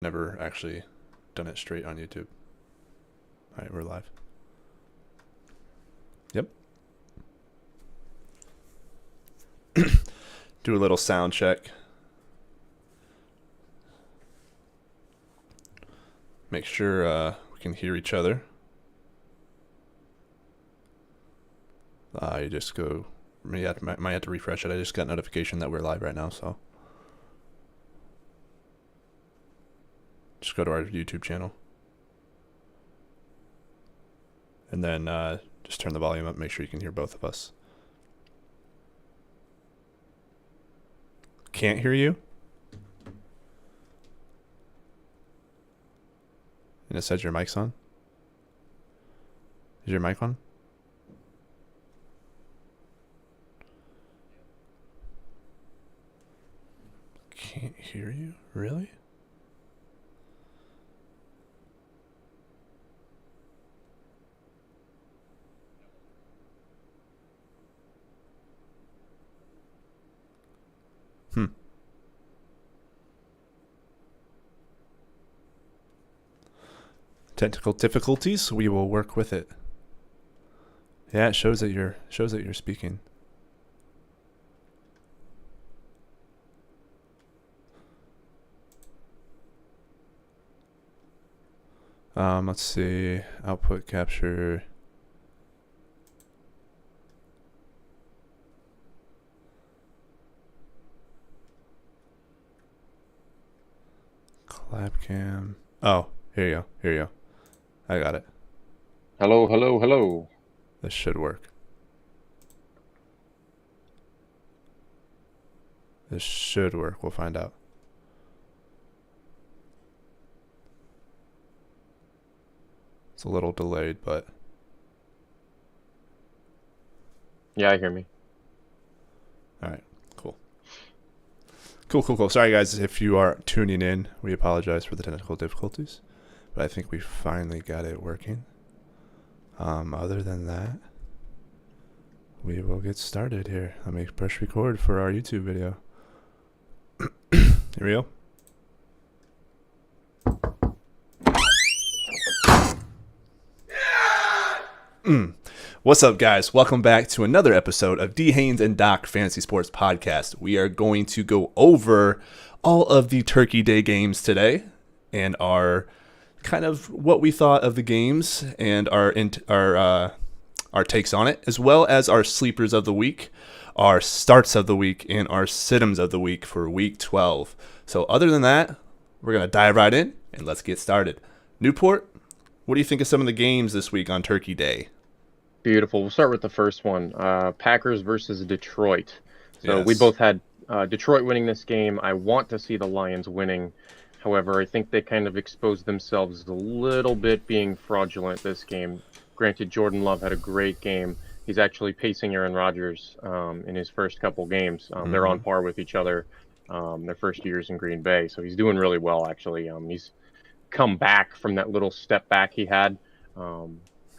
Never actually done it straight on YouTube. All right, we're live. Yep. Do a little sound check. Make sure we can hear each other. You just go. Might have to refresh it. I just got notification that we're live right now, so just go to our YouTube channel, and then just turn the volume up. Make sure you can hear both of us. Can't hear you? And it says your mic's on? Is your mic on? Can't hear you? Really? Technical difficulties. We will work with it. Yeah, it shows that you're speaking. Let's see. Output capture. Clap cam. Oh, here you go. Here you go. I got it. Hello, hello, hello. This should work. This should work. We'll find out. It's a little delayed, but Yeah, I hear me. all right. Cool. Cool. Sorry, guys, if you are tuning in. We apologize for the technical difficulties, but I think we finally got it working. Other than that, we will get started here. Let me press record for our YouTube video. Here we go. What's up, guys? Welcome back to another episode of D. Haynes and Doc Fantasy Sports Podcast. We are going to go over all of the Turkey Day games today and our kind of what we thought of the games and our takes on it, as well as our sleepers of the week, our starts of the week, and our sit-ems of the week for week 12. So other than that, we're going to dive right in and let's get started. Newport, what do you think of some of the games this week on Turkey Day? Beautiful. We'll start with the first one. Packers versus Detroit. So we Yes. both had Detroit winning this game. I want to see the Lions winning. However, I think they kind of exposed themselves a little bit being fraudulent this game. Granted, Jordan Love had a great game. He's actually pacing Aaron Rodgers in his first couple games. They're on par with each other their first years in Green Bay. So he's doing really well, actually. He's come back from that little step back he had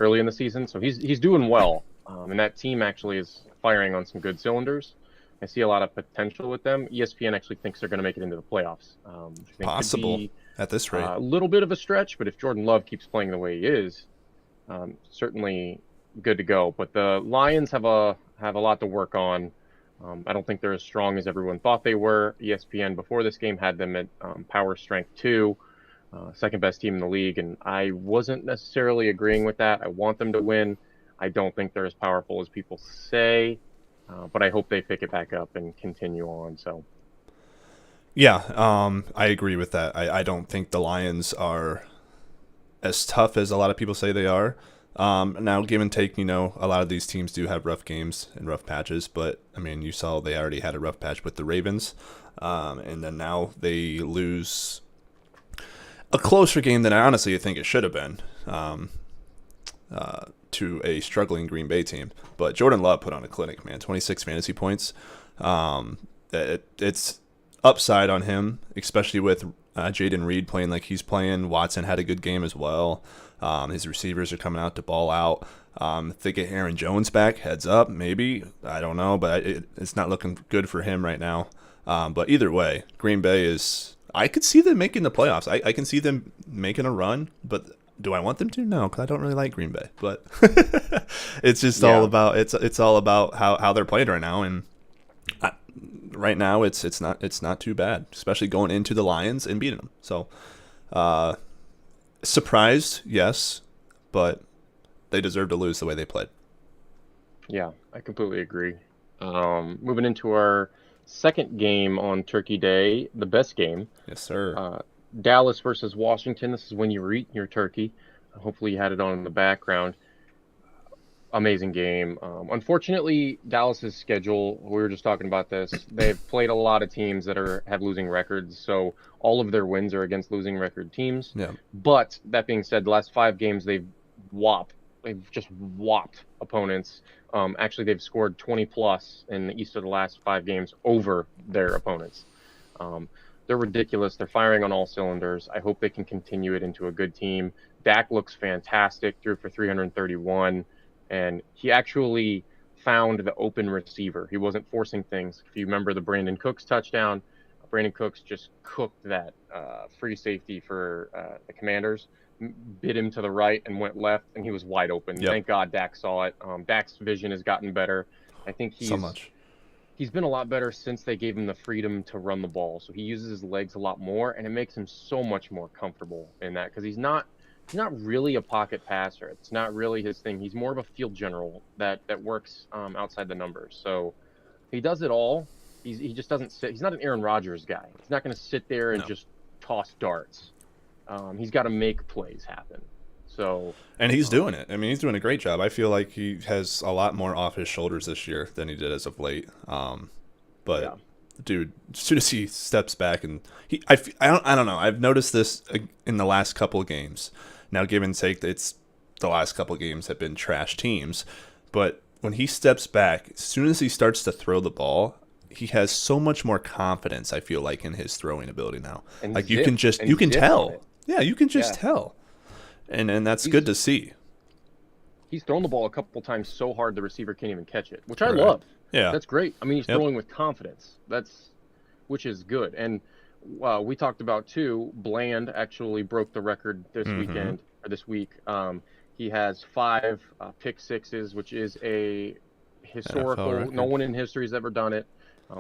early in the season. So he's doing well. And that team actually is firing on some good cylinders. I see a lot of potential with them. ESPN actually thinks they're going to make it into the playoffs. Which I think Possible could be at this rate. a little bit of a stretch, but if Jordan Love keeps playing the way he is, certainly good to go. But the Lions have a lot to work on. I don't think they're as strong as everyone thought they were. ESPN before this game had them at power strength 2, second best team in the league, and I wasn't necessarily agreeing with that. I want them to win. I don't think they're as powerful as people say, but I hope they pick it back up and continue on. So. Yeah, I agree with that. I don't think the Lions are as tough as a lot of people say they are. Now, give and take, a lot of these teams do have rough games and rough patches, but, I mean, you saw they already had a rough patch with the Ravens, and then now they lose a closer game than I honestly think it should have been to a struggling Green Bay team. But Jordan Love put on a clinic, man, 26 fantasy points. It's upside on him, especially with Jaden Reed playing like he's playing. Watson had a good game as well. His receivers are coming out to ball out. If they get Aaron Jones back, heads up, maybe. I don't know, but it's not looking good for him right now. But either way, Green Bay is. I could see them making the playoffs. I can see them making a run, but do I want them to? No, because I don't really like Green Bay. But it's just all about it's all about how they're playing right now, and right now it's not too bad, especially going into the Lions and beating them. So surprised, yes, but they deserve to lose the way they played. Yeah, I completely agree. Moving into our second game on Turkey Day, the best game. Yes, sir. Dallas versus Washington. This is when you were eating your turkey. Hopefully you had it on in the background. Amazing game. Unfortunately, Dallas's schedule, we were just talking about this, they've played a lot of teams that have losing records, so all of their wins are against losing record teams. Yeah. But that being said, the last 5 games they've just whopped opponents. Actually, they've scored 20 plus in each of the last 5 games over their opponents. They're ridiculous. They're firing on all cylinders. I hope they can continue it into a good team. Dak looks fantastic, threw for 331, and he actually found the open receiver. He wasn't forcing things. If you remember the Brandon Cooks touchdown, Brandon Cooks just cooked that free safety for the Commanders, bit him to the right and went left, and he was wide open. Yep. Thank God Dak saw it. Dak's vision has gotten better. I think he's been a lot better since they gave him the freedom to run the ball. So he uses his legs a lot more, and it makes him so much more comfortable in that because he's not really a pocket passer. It's not really his thing. He's more of a field general that works outside the numbers. So he does it all. He just doesn't sit. He's not an Aaron Rodgers guy. He's not going to sit there and just toss darts. He's got to make plays happen. And he's doing it. I mean, he's doing a great job. I feel like he has a lot more off his shoulders this year than he did as of late. Dude, as soon as he steps back and I don't know. I've noticed this in the last couple of games. Now, give and take, it's the last couple of games have been trash teams, but when he steps back, as soon as he starts to throw the ball, he has so much more confidence. I feel like in his throwing ability now. And like you can tell. Yeah, you can just tell. And that's good to see. He's thrown the ball a couple times so hard the receiver can't even catch it, which I love. Yeah. That's great. I mean, he's throwing with confidence. Which is good. And we talked about, too, Bland actually broke the record this week. He has 5 pick sixes, which is a historical. No one in history has ever done it.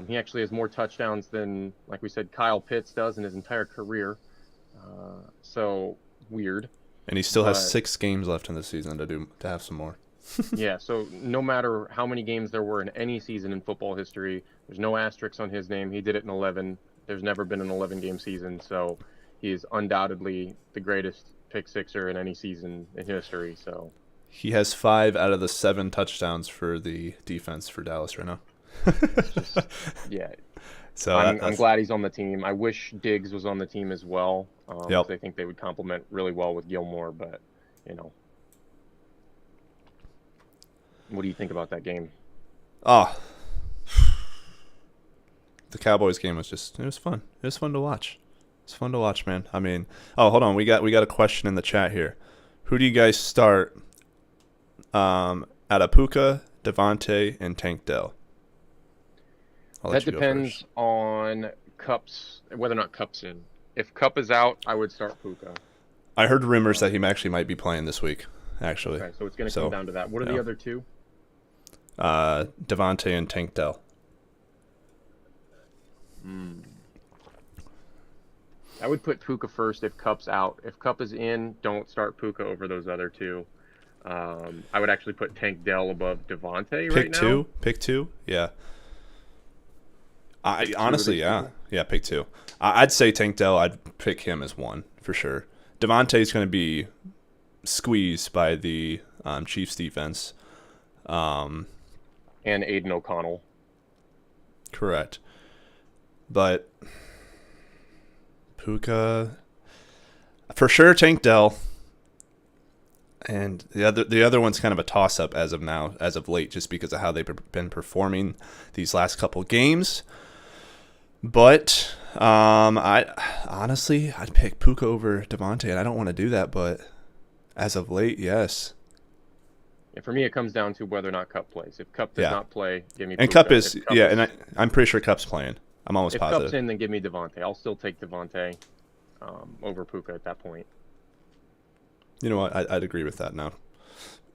He actually has more touchdowns than, like we said, Kyle Pitts does in his entire career. So weird. And he still has 6 games left in the season to have some more. Yeah, so no matter how many games there were in any season in football history, there's no asterisks on his name. He did it in 11. There's never been an 11-game season, so he is undoubtedly the greatest pick sixer in any season in history. So he has 5 out of the 7 touchdowns for the defense for Dallas right now. Yeah. So I'm glad he's on the team. I wish Diggs was on the team as well. I think they would complement really well with Gilmore, but what do you think about that game? Oh, the Cowboys game was it was fun. It was fun to watch. It's fun to watch, man. I mean, hold on. We got a question in the chat here. Who do you guys start out of Puka, Devontae, and Tank Dell? That depends on Kupp's, whether or not Kupp's in. If Kupp is out, I would start Puka. I heard rumors that he actually might be playing this week, actually. Okay, so it's going to come down to that. What are the other 2? Devontae and Tank Dell. I would put Puka first if Kupp's out. If Kupp is in, don't start Puka over those other 2. I would actually put Tank Dell above Devontae right now. Pick 2? Yeah. Honestly, pick 2. I'd say Tank Dell. I'd pick him as 1 for sure. Devontae's going to be squeezed by the Chiefs defense. And Aiden O'Connell. Correct. But Puka, for sure, Tank Dell. And the other one's kind of a toss-up as of late, just because of how they've been performing these last couple games. But I'd pick Puka over Devontae, and I don't want to do that, but as of late, yes. Yeah, for me, it comes down to whether or not Kupp plays. If Kupp does not play, give me Puka. And Kupp is, and I'm pretty sure Kupp's playing. I'm almost If positive. Cup's in, then give me Devontae. I'll still take Devontae over Puka at that point. You know what? I'd agree with that now.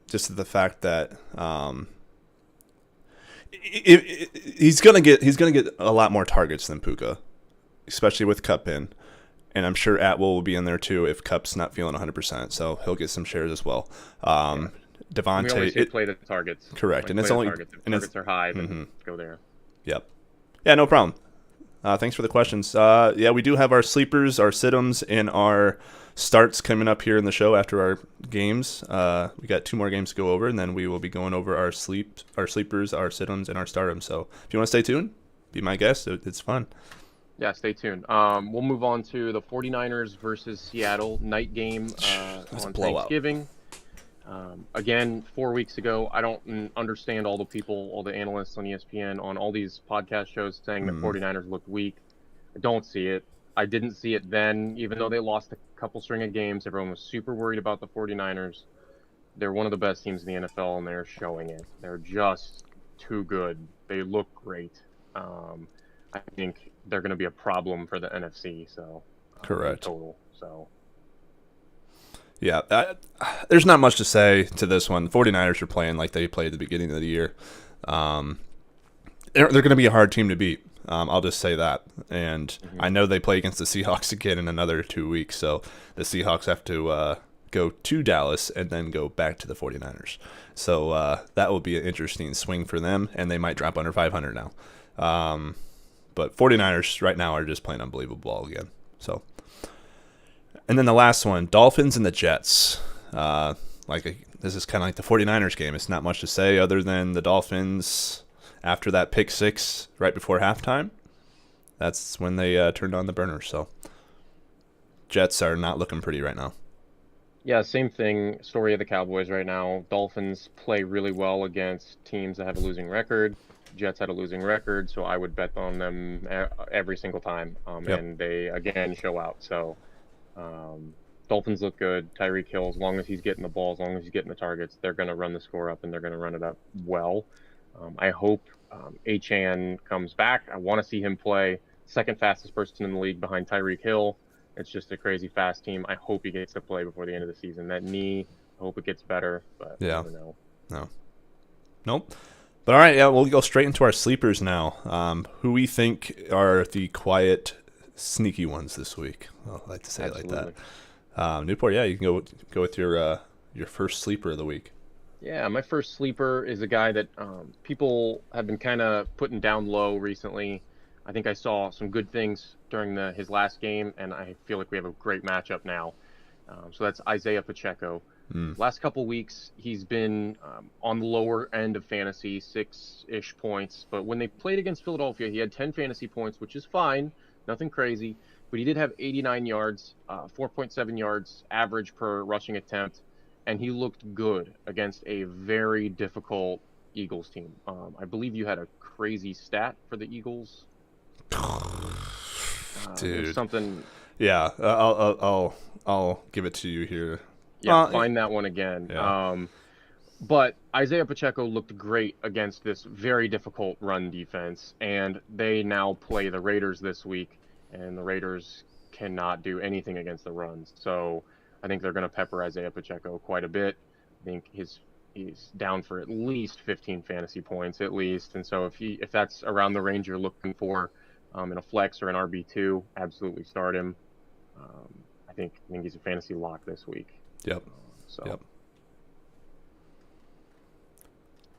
Just the fact that he's gonna get a lot more targets than Puka, especially with Cup in, and I'm sure Atwell will be in there too if Cup's not feeling 100%. So he'll get some shares as well. Devontae, We always say play the targets. correct, Like, and it's play the only targets. If and it's targets are high, then go there. Yep. Yeah, no problem. Thanks for the questions. Yeah, we do have our sleepers, our sit-ems, and our starts coming up here in the show after our games. We got 2 more games to go over, and then we will be going over our sleepers, our sit-ems, and our start-ems. So if you want to stay tuned, be my guest. It's fun. Yeah, stay tuned. We'll move on to the 49ers versus Seattle night game That's a on blowout. Thanksgiving. Again, 4 weeks ago, I don't understand all the analysts on ESPN, on all these podcast shows saying that 49ers looked weak. I don't see it. I didn't see it then, even though they lost a couple string of games. Everyone was super worried about the 49ers. They're one of the best teams in the NFL, and they're showing it. They're just too good. They look great. I think they're going to be a problem for the NFC. So Correct. Total. So. Yeah, there's not much to say to this one. The 49ers are playing like they played at the beginning of the year. They're going to be a hard team to beat. I'll just say that. And I know they play against the Seahawks again in another 2 weeks. So the Seahawks have to go to Dallas and then go back to the 49ers. So that will be an interesting swing for them, and they might drop under 500 now. But 49ers right now are just playing unbelievable ball again. So. And then the last one, Dolphins and the Jets. This is kind of like the 49ers game. It's not much to say other than the Dolphins, after that pick 6 right before halftime, that's when they turned on the burner. So Jets are not looking pretty right now. Yeah, same thing. Story of the Cowboys right now. Dolphins play really well against teams that have a losing record. Jets had a losing record, so I would bet on them every single time. And they, again, show out. So Dolphins look good. Tyreek Hill, as long as he's getting the ball, as long as he's getting the targets, they're going to run the score up, and they're going to run it up well. I hope Achane comes back. I want to see him play. Second fastest person in the league behind Tyreek Hill. It's just a crazy fast team. I hope he gets to play before the end of the season. That knee, I hope it gets better, but yeah. I never know. No. Nope. But all right, yeah, we'll go straight into our sleepers now. Who we think are the quiet, sneaky ones this week. I like to say Absolutely. it like that. Newport, yeah, you can go with your first sleeper of the week. Yeah, my first sleeper is a guy that people have been kind of putting down low recently. I think I saw some good things during his last game, and I feel like we have a great matchup now. So that's Isaiah Pacheco. Last couple weeks, he's been on the lower end of fantasy, 6-ish points. But when they played against Philadelphia, he had 10 fantasy points, which is fine, nothing crazy. But he did have 89 yards, 4.7 yards average per rushing attempt, and he looked good against a very difficult Eagles team. I believe you had a crazy stat for the Eagles. Dude, something. Yeah, I'll give it to you here. Yeah, find that one again. Yeah. But Isaiah Pacheco looked great against this very difficult run defense, and they now play the Raiders this week, and the Raiders cannot do anything against the runs. So I think they're going to pepper Isaiah Pacheco quite a bit. I think he's down for at least 15 fantasy points at least, and so if that's around the range you're looking for in a flex or an RB2, absolutely start him. I think he's a fantasy lock this week. Yep. Yep.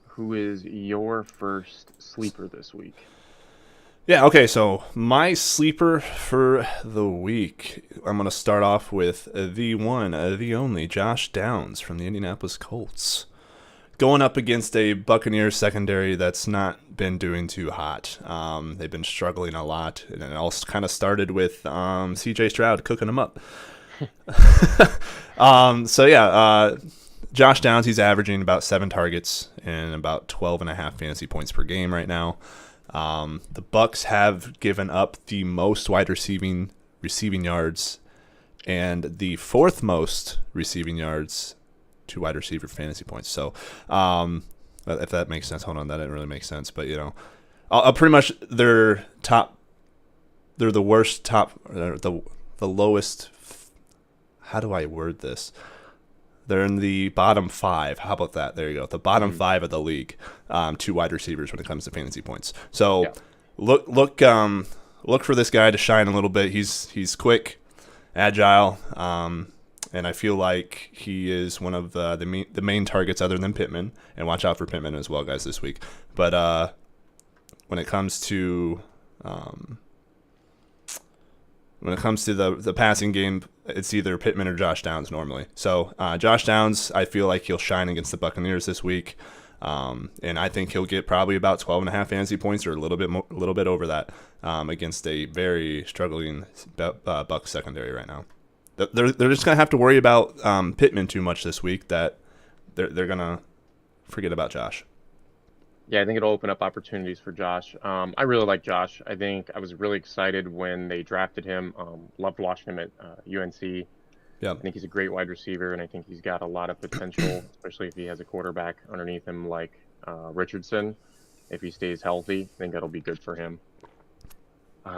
Who is your first sleeper this week? Yeah, okay, so my sleeper for the week, I'm going to start off with the one, the only, Josh Downs from the Indianapolis Colts. Going up against a Buccaneers secondary that's not been doing too hot. They've been struggling a lot, and it all kind of started with C.J. Stroud cooking them up. Josh Downs, he's averaging about 7 targets and about 12.5 fantasy points per game right now. The Bucs have given up the most wide receiving yards and the 4th most receiving yards to wide receiver fantasy points. So if that makes sense, hold on, that didn't really make sense. But, I'll pretty much their top they're the worst the lowest. How do I word this? They're in the bottom 5. How about that? There you go. The bottom 5 of the league, 2 wide receivers when it comes to fantasy points. So look for this guy to shine a little bit. He's quick, agile, and I feel like he is one of the main targets other than Pittman. And watch out for Pittman as well, guys, this week. But when it comes to the passing game, it's either Pittman or Josh Downs normally. So Josh Downs, I feel like he'll shine against the Buccaneers this week, and I think he'll get probably about 12.5 fantasy points or a little bit over that against a very struggling Bucs secondary right now. They're just gonna have to worry about Pittman too much this week that they're gonna forget about Josh. Yeah, I think it'll open up opportunities for Josh. I really like Josh. I think I was really excited when they drafted him. Loved watching him at UNC. Yeah, I think he's a great wide receiver, and I think he's got a lot of potential, especially if he has a quarterback underneath him like Richardson. If he stays healthy, I think that'll be good for him.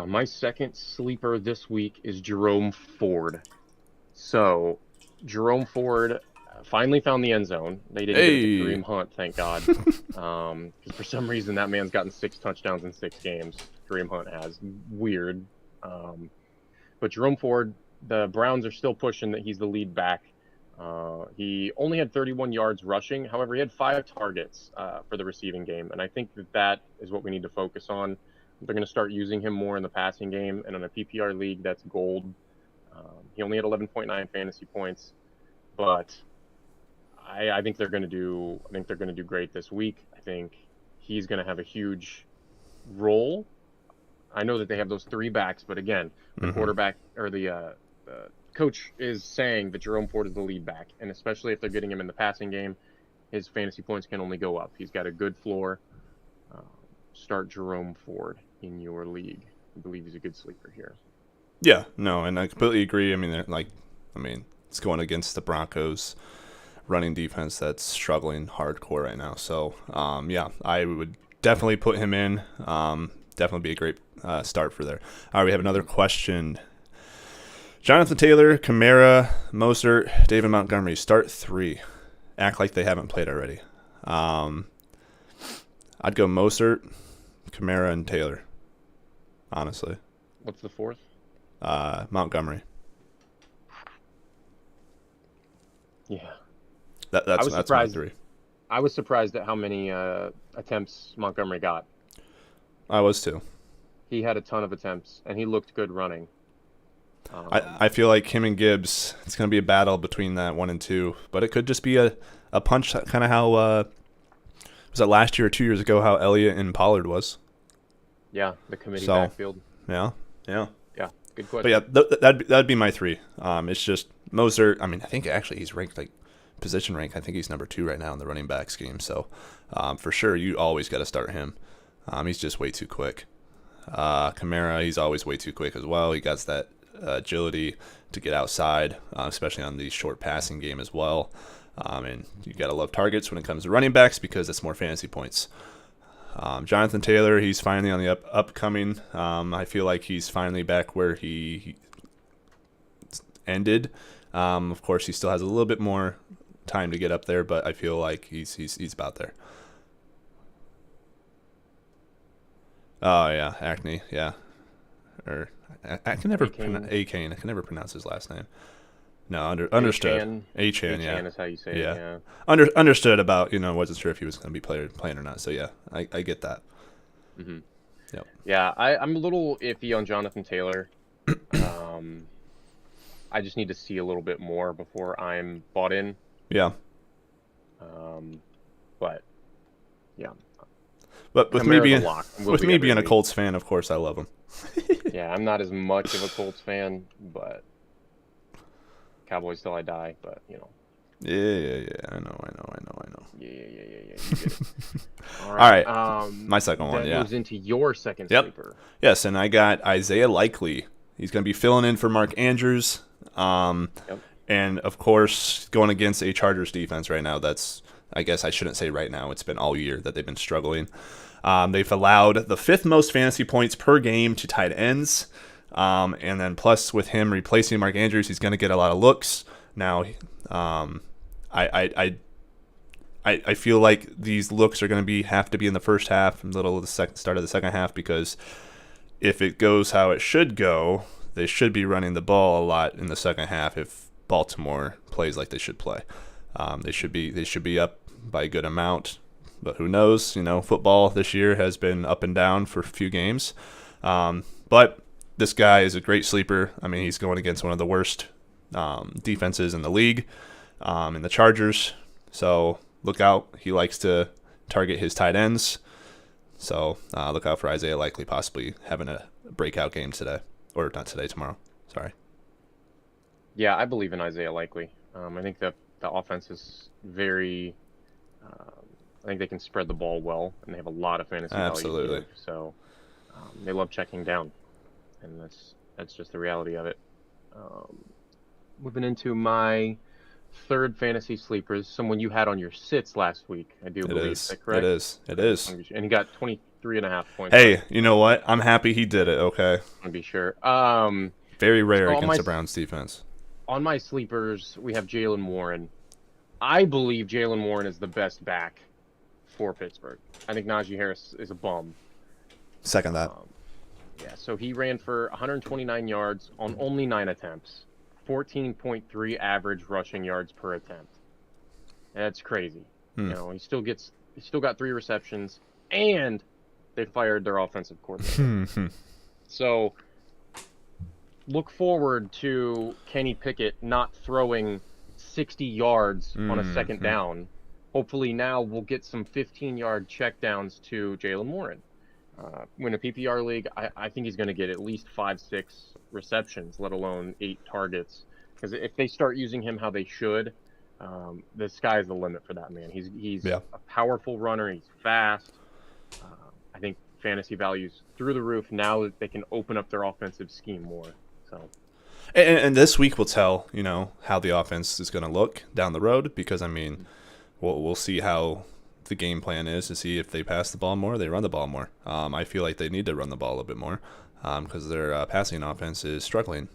My second sleeper this week is Jerome Ford. So, Jerome Ford finally found the end zone. They didn't get it to Kareem Hunt, thank God. Because for some reason, that man's gotten 6 touchdowns in 6 games. Kareem Hunt has. Weird. But Jerome Ford, the Browns are still pushing that he's the lead back. He only had 31 yards rushing. However, he had 5 targets for the receiving game. And I think that is what we need to focus on. They're going to start using him more in the passing game. And in a PPR league, that's gold. He only had 11.9 fantasy points. But I think they're going to do. I think they're going to do great this week. I think he's going to have a huge role. I know that they have those 3 backs, but again, the quarterback or the coach is saying that Jerome Ford is the lead back, and especially if they're getting him in the passing game, his fantasy points can only go up. He's got a good floor. Start Jerome Ford in your league. I believe he's a good sleeper here. Yeah, no, and I completely agree. I mean, it's going against the Broncos running defense that's struggling hardcore right now. So, yeah, I would definitely put him in. Definitely be a great start for there. All right, we have another question. Jonathan Taylor, Kamara, Mostert, David Montgomery, start 3. Act like they haven't played already. I'd go Mostert, Kamara, and Taylor, honestly. What's the 4th? Montgomery. Yeah. That's my 3. I was surprised at how many attempts Montgomery got. I was too. He had a ton of attempts, and he looked good running. I feel like him and Gibbs, it's going to be a battle between that 1 and 2, but it could just be a punch, kind of how, was that last year or 2 years ago, how Elliott and Pollard was? Yeah, the committee backfield. Yeah. Yeah, good question. But yeah, that'd be my 3. It's just Mostert. I mean, I think actually he's ranked position rank. I think he's number 2 right now in the running back scheme. So for sure, you always got to start him. He's just way too quick. Kamara, he's always way too quick as well. He got that agility to get outside, especially on the short passing game as well. And you got to love targets when it comes to running backs because it's more fantasy points. Jonathan Taylor, he's finally on the upcoming. I feel like he's finally back where he ended. Of course, he still has a little bit more time to get up there, but I feel like he's about there. Oh yeah, Acne, yeah, or I can never Akane. I can never pronounce his last name. No, understood. Achan, yeah. is how you say it. Yeah. Understood about wasn't sure if he was going to be playing or not. So yeah, I get that. Mm-hmm. Yep. Yeah, I'm a little iffy on Jonathan Taylor. I just need to see a little bit more before I'm bought in. Yeah. But yeah. But with Kamara's me being a Colts fan, of course I love him. Yeah, I'm not as much of a Colts fan, but Cowboys till I die. But Yeah. I know. Yeah. You get it. All right. My second one. That moves into your second sleeper. Yes, and I got Isaiah Likely. He's going to be filling in for Mark Andrews. And of course, going against a Chargers defense right now that's I guess I shouldn't say right now. It's been all year that they've been struggling. They've allowed the 5th most fantasy points per game to tight ends. And then plus with him replacing Mark Andrews, he's going to get a lot of looks. Now, I feel like these looks are going to have to be in the first half, middle of the start of the second half, because if it goes how it should go, they should be running the ball a lot in the second half if Baltimore plays like they should play. They should be up by a good amount, but who knows? Football this year has been up and down for a few games. But this guy is a great sleeper. I mean, he's going against one of the worst defenses in the league, in the Chargers. So look out. He likes to target his tight ends. So look out for Isaiah Likely possibly having a breakout game today. Or not today, tomorrow. Sorry. Yeah, I believe in Isaiah Likely. I think that the offense is very... I think they can spread the ball well, and they have a lot of fantasy value. Absolutely. So they love checking down, and that's just the reality of it. Moving into my third fantasy sleepers, someone you had on your sits last week, I do believe. Is that correct? It is. And he got 23.5 points. Hey, you know what? I'm happy he did it, okay? To be sure. Very rare against the Browns defense. On my sleepers, we have Jaylen Warren. I believe Jaylen Warren is the best back for Pittsburgh. I think Najee Harris is a bum. Second that. Yeah, so he ran for 129 yards on only 9 attempts. 14.3 average rushing yards per attempt. That's crazy. He still got 3 receptions, and they fired their offensive coordinator. So look forward to Kenny Pickett not throwing 60 yards on a second down. Hopefully now we'll get some 15-yard checkdowns to Jaylen Warren. Win a PPR league, I think he's going to get at least 5-6 receptions, let alone 8 targets. Because if they start using him how they should, the sky's the limit for that man. He's a powerful runner. He's fast. I think fantasy value's through the roof now that they can open up their offensive scheme more. So. And this week will tell, how the offense is going to look down the road, because, I mean, we'll see how the game plan is to see if they pass the ball more or they run the ball more. I feel like they need to run the ball a little bit more because their passing offense is struggling.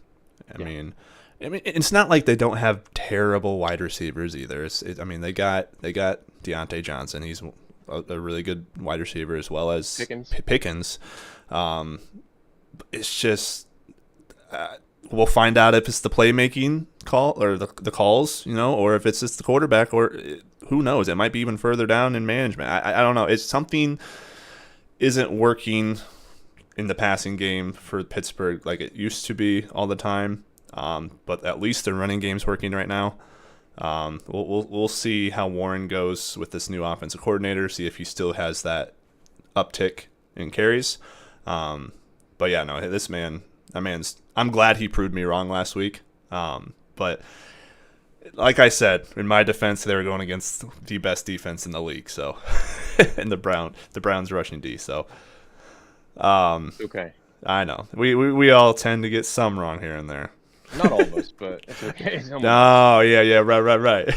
I mean, it's not like they don't have terrible wide receivers either. They got Deontay Johnson. He's a really good wide receiver, as well as Pickens. It's just we'll find out if it's the playmaking call or the calls, or if it's just the quarterback, or who knows? It might be even further down in management. I don't know. It's something isn't working in the passing game for Pittsburgh like it used to be all the time. But at least the running game's working right now. We'll see how Warren goes with this new offensive coordinator. See if he still has that uptick in carries. But yeah, no, this man. I'm glad he proved me wrong last week. But like I said, in my defense, they were going against the best defense in the league. So, and the Browns rushing D. So, okay. I know we all tend to get some wrong here and there. Not all of us, but it's okay. Oh yeah, right.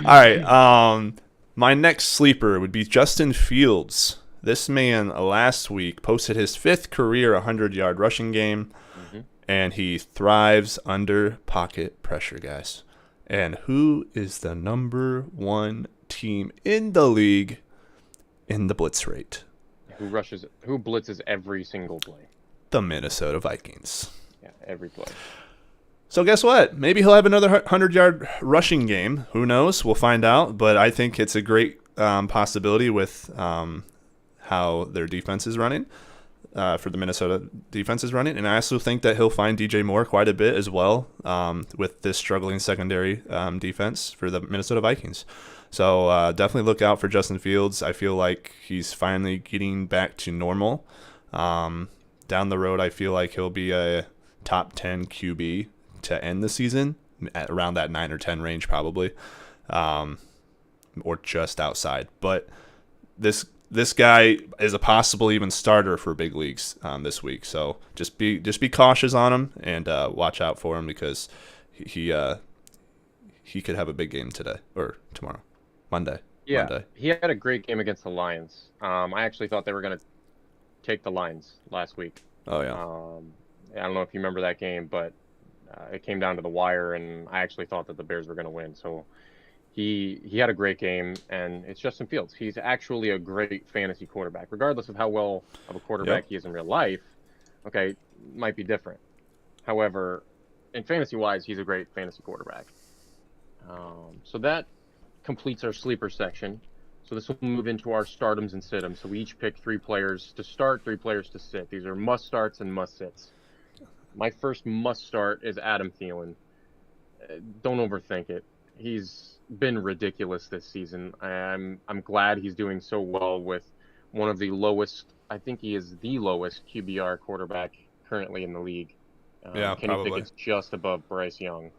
All right. My next sleeper would be Justin Fields. This man last week posted his 5th career 100-yard rushing game, and he thrives under pocket pressure, guys. And who is the number 1 team in the league in the blitz rate? Who blitzes every single play? The Minnesota Vikings. Yeah, every play. So guess what? Maybe he'll have another 100-yard rushing game. Who knows? We'll find out. But I think it's a great possibility with how their defense is running, for the Minnesota defense is running. And I also think that he'll find DJ Moore quite a bit as well with this struggling secondary defense for the Minnesota Vikings. So definitely look out for Justin Fields. I feel like he's finally getting back to normal. Down the road, I feel like he'll be a top 10 QB to end the season at around that 9 or 10 range probably, or just outside. But this guy is a possible even starter for big leagues this week. So just be cautious on him and watch out for him, because he could have a big game today or tomorrow, Monday. Yeah, Monday. he had a great game against the Lions. I actually thought they were going to take the Lions last week. Oh yeah. I don't know if you remember that game, but it came down to the wire, and I actually thought that the Bears were going to win. So he had a great game, and it's Justin Fields. He's actually a great fantasy quarterback, regardless of how well of a quarterback he is in real life. Okay, might be different. However, in fantasy-wise, he's a great fantasy quarterback. So that completes our sleeper section. So this will move into our startums and situms. So we each pick 3 players to start, 3 players to sit. These are must starts and must sits. My first must start is Adam Thielen. Don't overthink it. He's been ridiculous this season. I'm glad he's doing so well with one of the lowest. I think he is the lowest QBR quarterback currently in the league. Yeah, Kenny probably. Pickett's just above Bryce Young.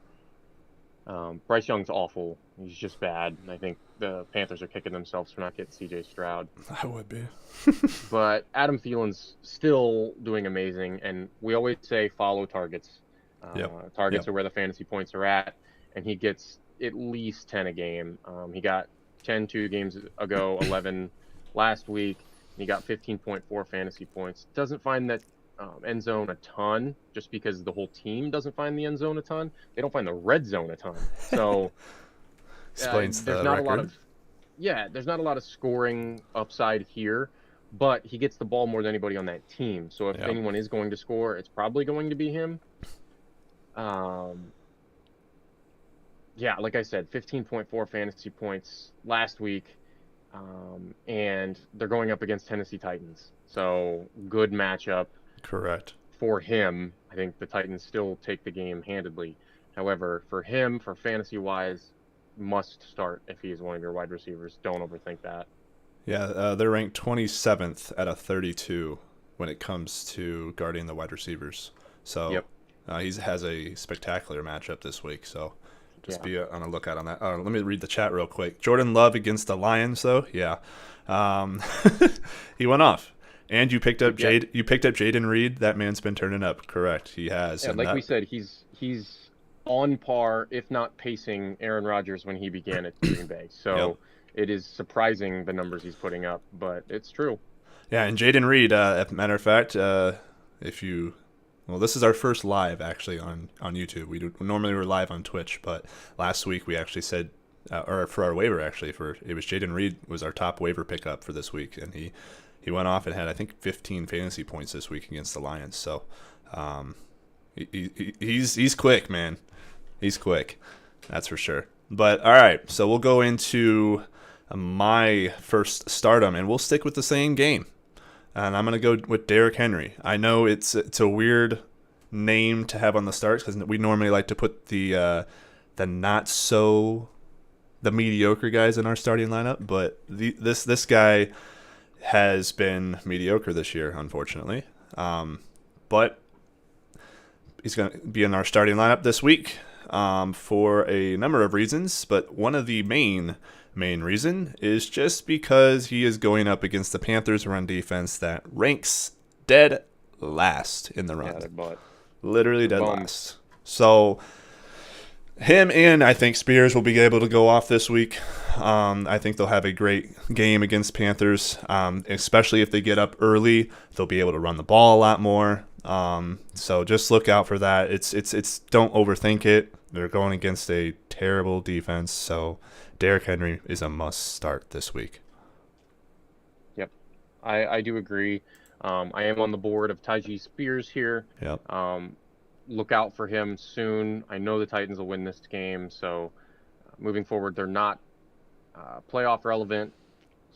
Bryce Young's awful. He's just bad. And I think the Panthers are kicking themselves for not getting C.J. Stroud. I would be. But Adam Thielen's still doing amazing. And we always say follow targets. Targets are where the fantasy points are at. And he gets at least 10 a game. He got 10 2 games ago, 11 last week. And he got 15.4 fantasy points. Doesn't find that end zone a ton just because the whole team doesn't find the end zone a ton. They don't find the red zone a ton. So explains there's the not record. there's not a lot of scoring upside here, but he gets the ball more than anybody on that team. So if anyone is going to score, it's probably going to be him. Like I said, 15.4 fantasy points last week. And they're going up against Tennessee Titans. So good matchup. Correct. For him, I think the Titans still take the game handedly. However, for him, for fantasy-wise, must start if he is one of your wide receivers. Don't overthink that. Yeah, they're ranked 27th out of 32 when it comes to guarding the wide receivers. So he has a spectacular matchup this week. So just be on a lookout on that. Let me read the chat real quick. Jordan Love against the Lions, though. Yeah. He went off. And you picked up Jaden Reed. That man's been turning up. Correct. He has. Yeah, like we said, he's on par, if not pacing, Aaron Rodgers when he began at Green Bay. So it is surprising the numbers he's putting up, but it's true. Yeah, and Jaden Reed, matter of fact, this is our first live actually on YouTube. Normally we're live on Twitch, but last week we actually said, or for our waiver actually, it was Jaden Reed was our top waiver pickup for this week, and he went off and had, I think, 15 fantasy points this week against the Lions. So he's quick, man. He's quick. That's for sure. But, all right, so we'll go into my first stardom, and we'll stick with the same game. And I'm going to go with Derrick Henry. I know it's a weird name to have on the starts because we normally like to put the mediocre guys in our starting lineup, but this guy has been mediocre this year, unfortunately. But he's going to be in our starting lineup this week for a number of reasons. But one of the main reason is just because he is going up against the Panthers run defense that ranks dead last in the run. Literally dead last. So him and I think Spears will be able to go off this week. I think they'll have a great game against Panthers, especially if they get up early. They'll be able to run the ball a lot more. So just look out for that. It's don't overthink it. They're going against a terrible defense, so Derrick Henry is a must start this week. Yep, I do agree. I am on the board of Tyjae Spears here. Yep. Look out for him soon. I know the Titans will win this game, so moving forward, they're not playoff relevant.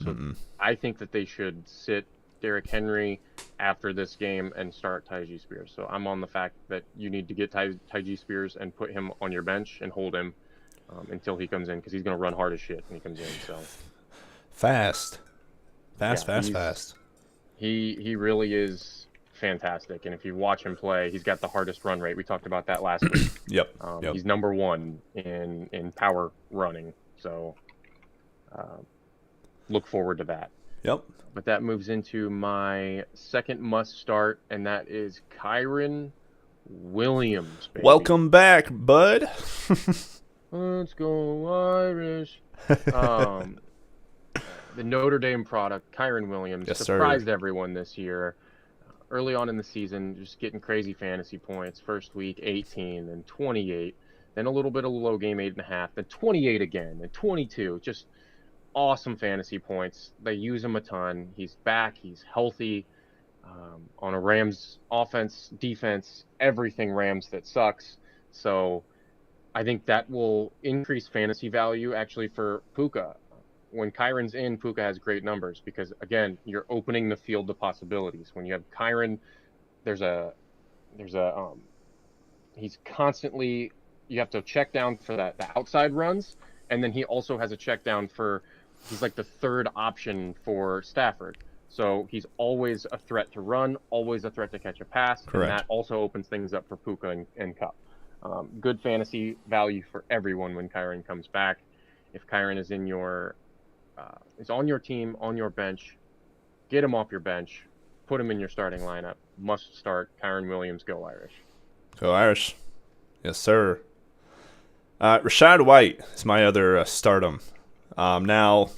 So I think that they should sit Derrick Henry after this game and start Tyjae Spears. So I'm on the fact that you need to get Tyjae Spears and put him on your bench and hold him until he comes in, because he's going to run hard as shit when he comes in. So fast. He really is fantastic, and if you watch him play, he's got the hardest run rate. We talked about that last week. Yep. He's number one in power running, so look forward to that. Yep. But that moves into my second must start, and that is Kyren Williams. Baby. Welcome back, bud. Let's go Irish. Um, the Notre Dame product, Kyron Williams, Yes, sir. surprised everyone this year. Early on in the season, just getting crazy fantasy points. First week, 18, then 28, then a little bit of low game, 8.5, then 28 again, then 22. Just awesome fantasy points. They use him a ton. He's back. He's healthy. On a Rams offense, defense, everything Rams that sucks. So I think that will increase fantasy value actually for Puka. When Kyron's in, Puka has great numbers because again, you're opening the field to possibilities. When you have Kyron, there's a he's constantly, you have to check down for the outside runs, and then he also has a check down for, he's like the third option for Stafford. So he's always a threat to run, always a threat to catch a pass, Correct. and that also opens things up for Puka and Kupp. Good fantasy value for everyone when Kyron comes back. If Kyron is in your is on your team, on your bench, get him off your bench, put him in your starting lineup. Must start. Kyron Williams, go Irish. Go Irish. Yes, sir. Rachaad White is my other stardom. Now,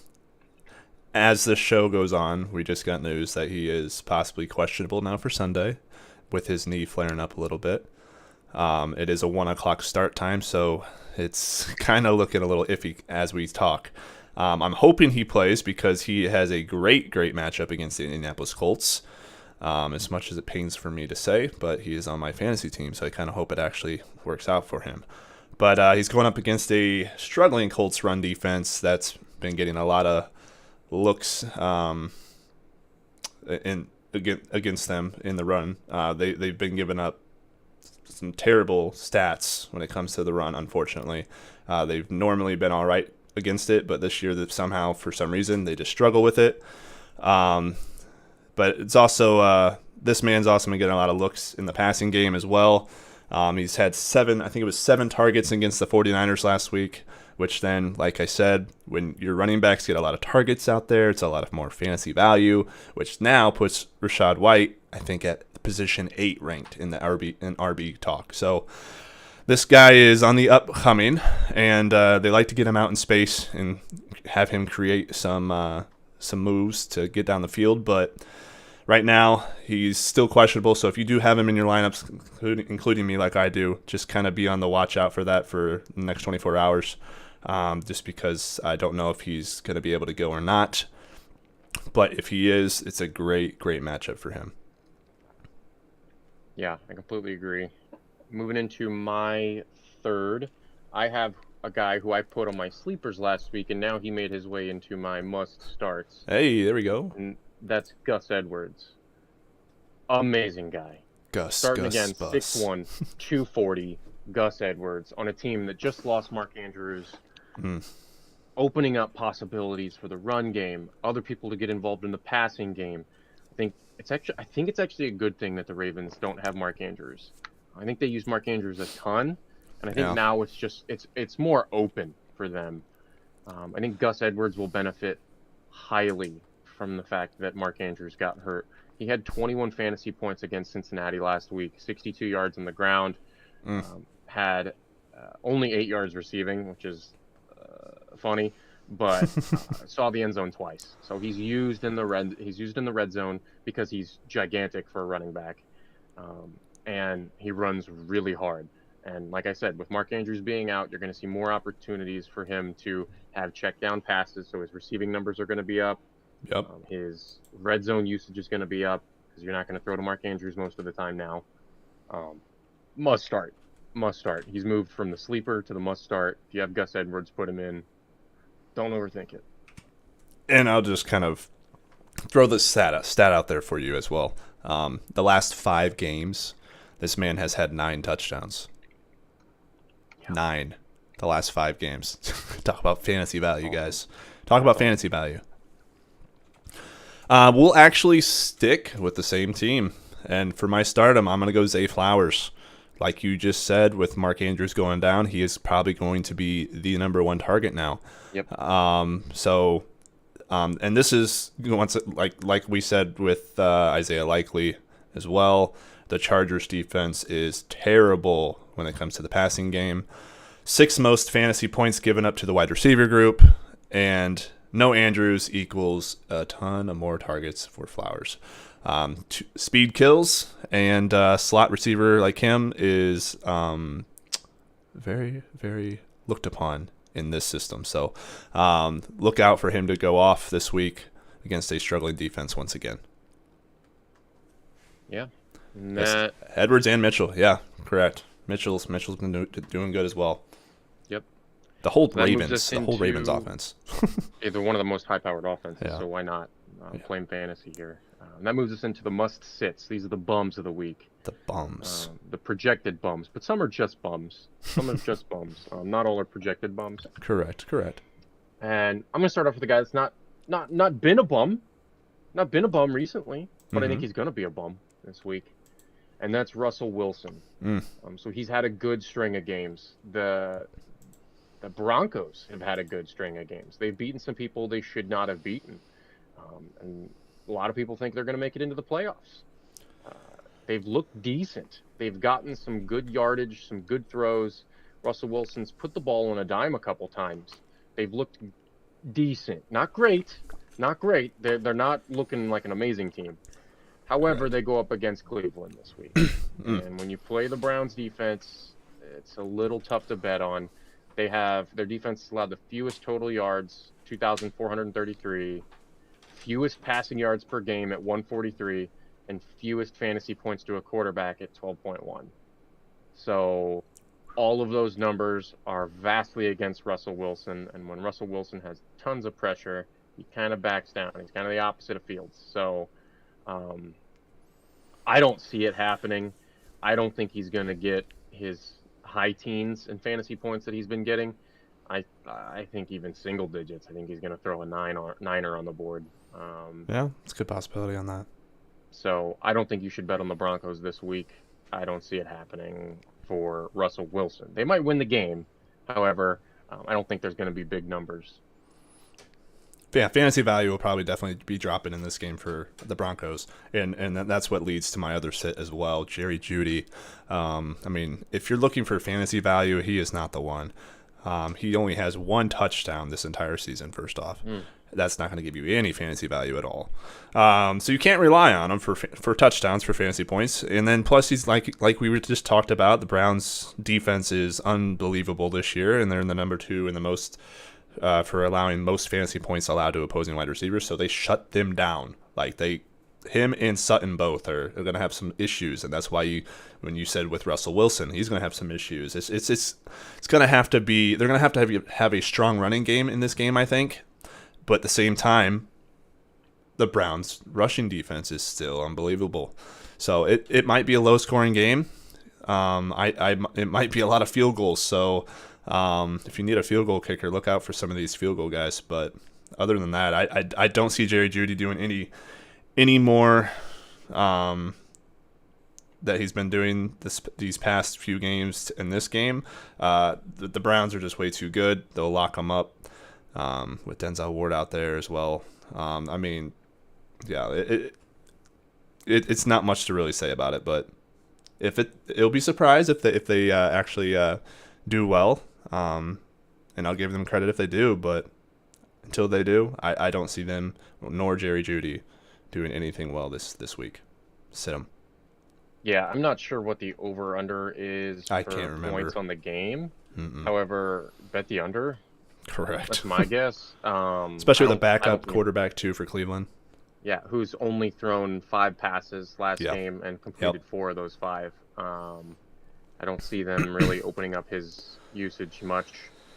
as this show goes on, we just got news that he is possibly questionable now for Sunday with his knee flaring up a little bit. It is a 1 o'clock start time, so it's kind of looking a little iffy as we talk. I'm hoping he plays because he has a great matchup against the Indianapolis Colts. As much as it pains for me to say, but he is on my fantasy team, so I kind of hope it actually works out for him. But he's going up against a struggling Colts run defense that's been getting a lot of looks against them in the run. They've been giving up some terrible stats when it comes to the run, unfortunately. They've normally been all right against it, but this year somehow, for some reason, they just struggle with it. But it's also this man's also been getting a lot of looks in the passing game as well. He's had 7 targets against the 49ers last week, which then, like I said, when your running backs get a lot of targets out there, it's a lot of more fantasy value, which now puts Rachaad White, I think, at position 8 ranked in the RB talk. So this guy is on the upcoming, and they like to get him out in space and have him create some moves to get down the field, but right now, he's still questionable, so if you do have him in your lineups, including me like I do, just kind of be on the watch out for that for the next 24 hours, just because I don't know if he's going to be able to go or not. But if he is, it's a great matchup for him. Yeah, I completely agree. Moving into my third, I have a guy who I put on my sleepers last week, and now he made his way into my must-starts. Hey, there we go. And that's Gus Edwards. Amazing guy. Starting again, 6'1", 240, Gus Edwards on a team that just lost Mark Andrews, opening up possibilities for the run game, other people to get involved in the passing game. I think it's actually a good thing that the Ravens don't have Mark Andrews. I think they use Mark Andrews a ton, and I think now it's more open for them. I think Gus Edwards will benefit highly from the fact that Mark Andrews got hurt. He had 21 fantasy points against Cincinnati last week, 62 yards on the ground, had only 8 yards receiving, which is funny, but saw the end zone twice. So he's used in the red zone because he's gigantic for a running back, and he runs really hard. And like I said, with Mark Andrews being out, you're going to see more opportunities for him to have check down passes, so his receiving numbers are going to be up. Yep. His red zone usage is going to be up because you're not going to throw to Mark Andrews most of the time now. Must start. He's moved from the sleeper to the must start. If you have Gus Edwards, put him in. Don't overthink it. And I'll just kind of throw this stat out there for you as well. The last 5 games, this man has had 9 touchdowns. Yeah. 9. The last 5 games. Talk about fantasy value, guys. Talk about fantasy value. We'll actually stick with the same team. And for my stardom, I'm going to go Zay Flowers. Like you just said, with Mark Andrews going down, he is probably going to be the number 1 target now. Yep. And this is, once like we said with Isaiah Likely as well, the Chargers defense is terrible when it comes to the passing game. sixth most fantasy points given up to the wide receiver group, and no Andrews equals a ton of more targets for Flowers. Speed kills, and slot receiver like him is very, very looked upon in this system. So look out for him to go off this week against a struggling defense once again. Yeah. Yes, Edwards and Mitchell. Yeah, correct. Mitchell's been doing good as well. Yep. The whole Ravens offense. They're one of the most high-powered offenses, Yeah. so why not blame fantasy here? And that moves us into the must-sits. These are the bums of the week. The bums. The projected bums, but some are just bums. Some are just bums. Not all are projected bums. Correct. And I'm gonna start off with a guy that's not been a bum, not been a bum recently, but I think he's gonna be a bum this week, and that's Russell Wilson. So he's had a good string of games. The Broncos have had a good string of games. They've beaten some people they should not have beaten, and a lot of people think they're going to make it into the playoffs. They've looked decent. They've gotten some good yardage, some good throws. Russell Wilson's put the ball on a dime a couple times. They've looked decent. Not great. They're not looking like an amazing team. However, They go up against Cleveland this week. And when you play the Browns defense, it's a little tough to bet on. Their defense has allowed the fewest total yards, 2,433, fewest passing yards per game at 143, and fewest fantasy points to a quarterback at 12.1. So all of those numbers are vastly against Russell Wilson, and when Russell Wilson has tons of pressure, he kind of backs down. He's kind of the opposite of Fields. So I don't see it happening. I don't think he's going to get his high teens in fantasy points that he's been getting. I think even single digits. I think he's going to throw a niner on the board. Yeah, it's a good possibility on that. So I don't think you should bet on the Broncos this week. I don't see it happening for Russell Wilson. They might win the game. However, I don't think there's going to be big numbers. Yeah, fantasy value will probably definitely be dropping in this game for the Broncos, and that's what leads to my other sit as well, Jerry Jeudy. If you're looking for fantasy value, he is not the one. He only has one touchdown this entire season, first off. That's not going to give you any fantasy value at all. So you can't rely on him for touchdowns, for fantasy points. And then plus he's like we were just talked about, the Browns defense is unbelievable this year, and they're in the number 2 in the most for allowing most fantasy points allowed to opposing wide receivers. So they shut them down. Him and Sutton both are going to have some issues, and that's why when you said with Russell Wilson, he's going to have some issues. It's going to have to be, they're going to have a strong running game in this game, I think. But at the same time, the Browns' rushing defense is still unbelievable. So it might be a low-scoring game. It might be a lot of field goals. So if you need a field goal kicker, look out for some of these field goal guys. But other than that, I don't see Jerry Jeudy doing any more that he's been doing these past few games in this game. The Browns are just way too good. They'll lock them up. With Denzel Ward out there as well. It's not much to really say about it, but it'll be surprised if they actually do well, and I'll give them credit if they do. But until they do, I don't see them nor Jerry Jeudy doing anything well this week. Sit them. Yeah, I'm not sure what the over/under is I for can't remember. points on the game. Mm-mm. However, bet the under. Correct. That's my guess. Especially with a backup quarterback too for Cleveland. Yeah, who's only thrown 5 passes last Yep. game and completed 4 of those 5. I don't see them really opening up his usage much.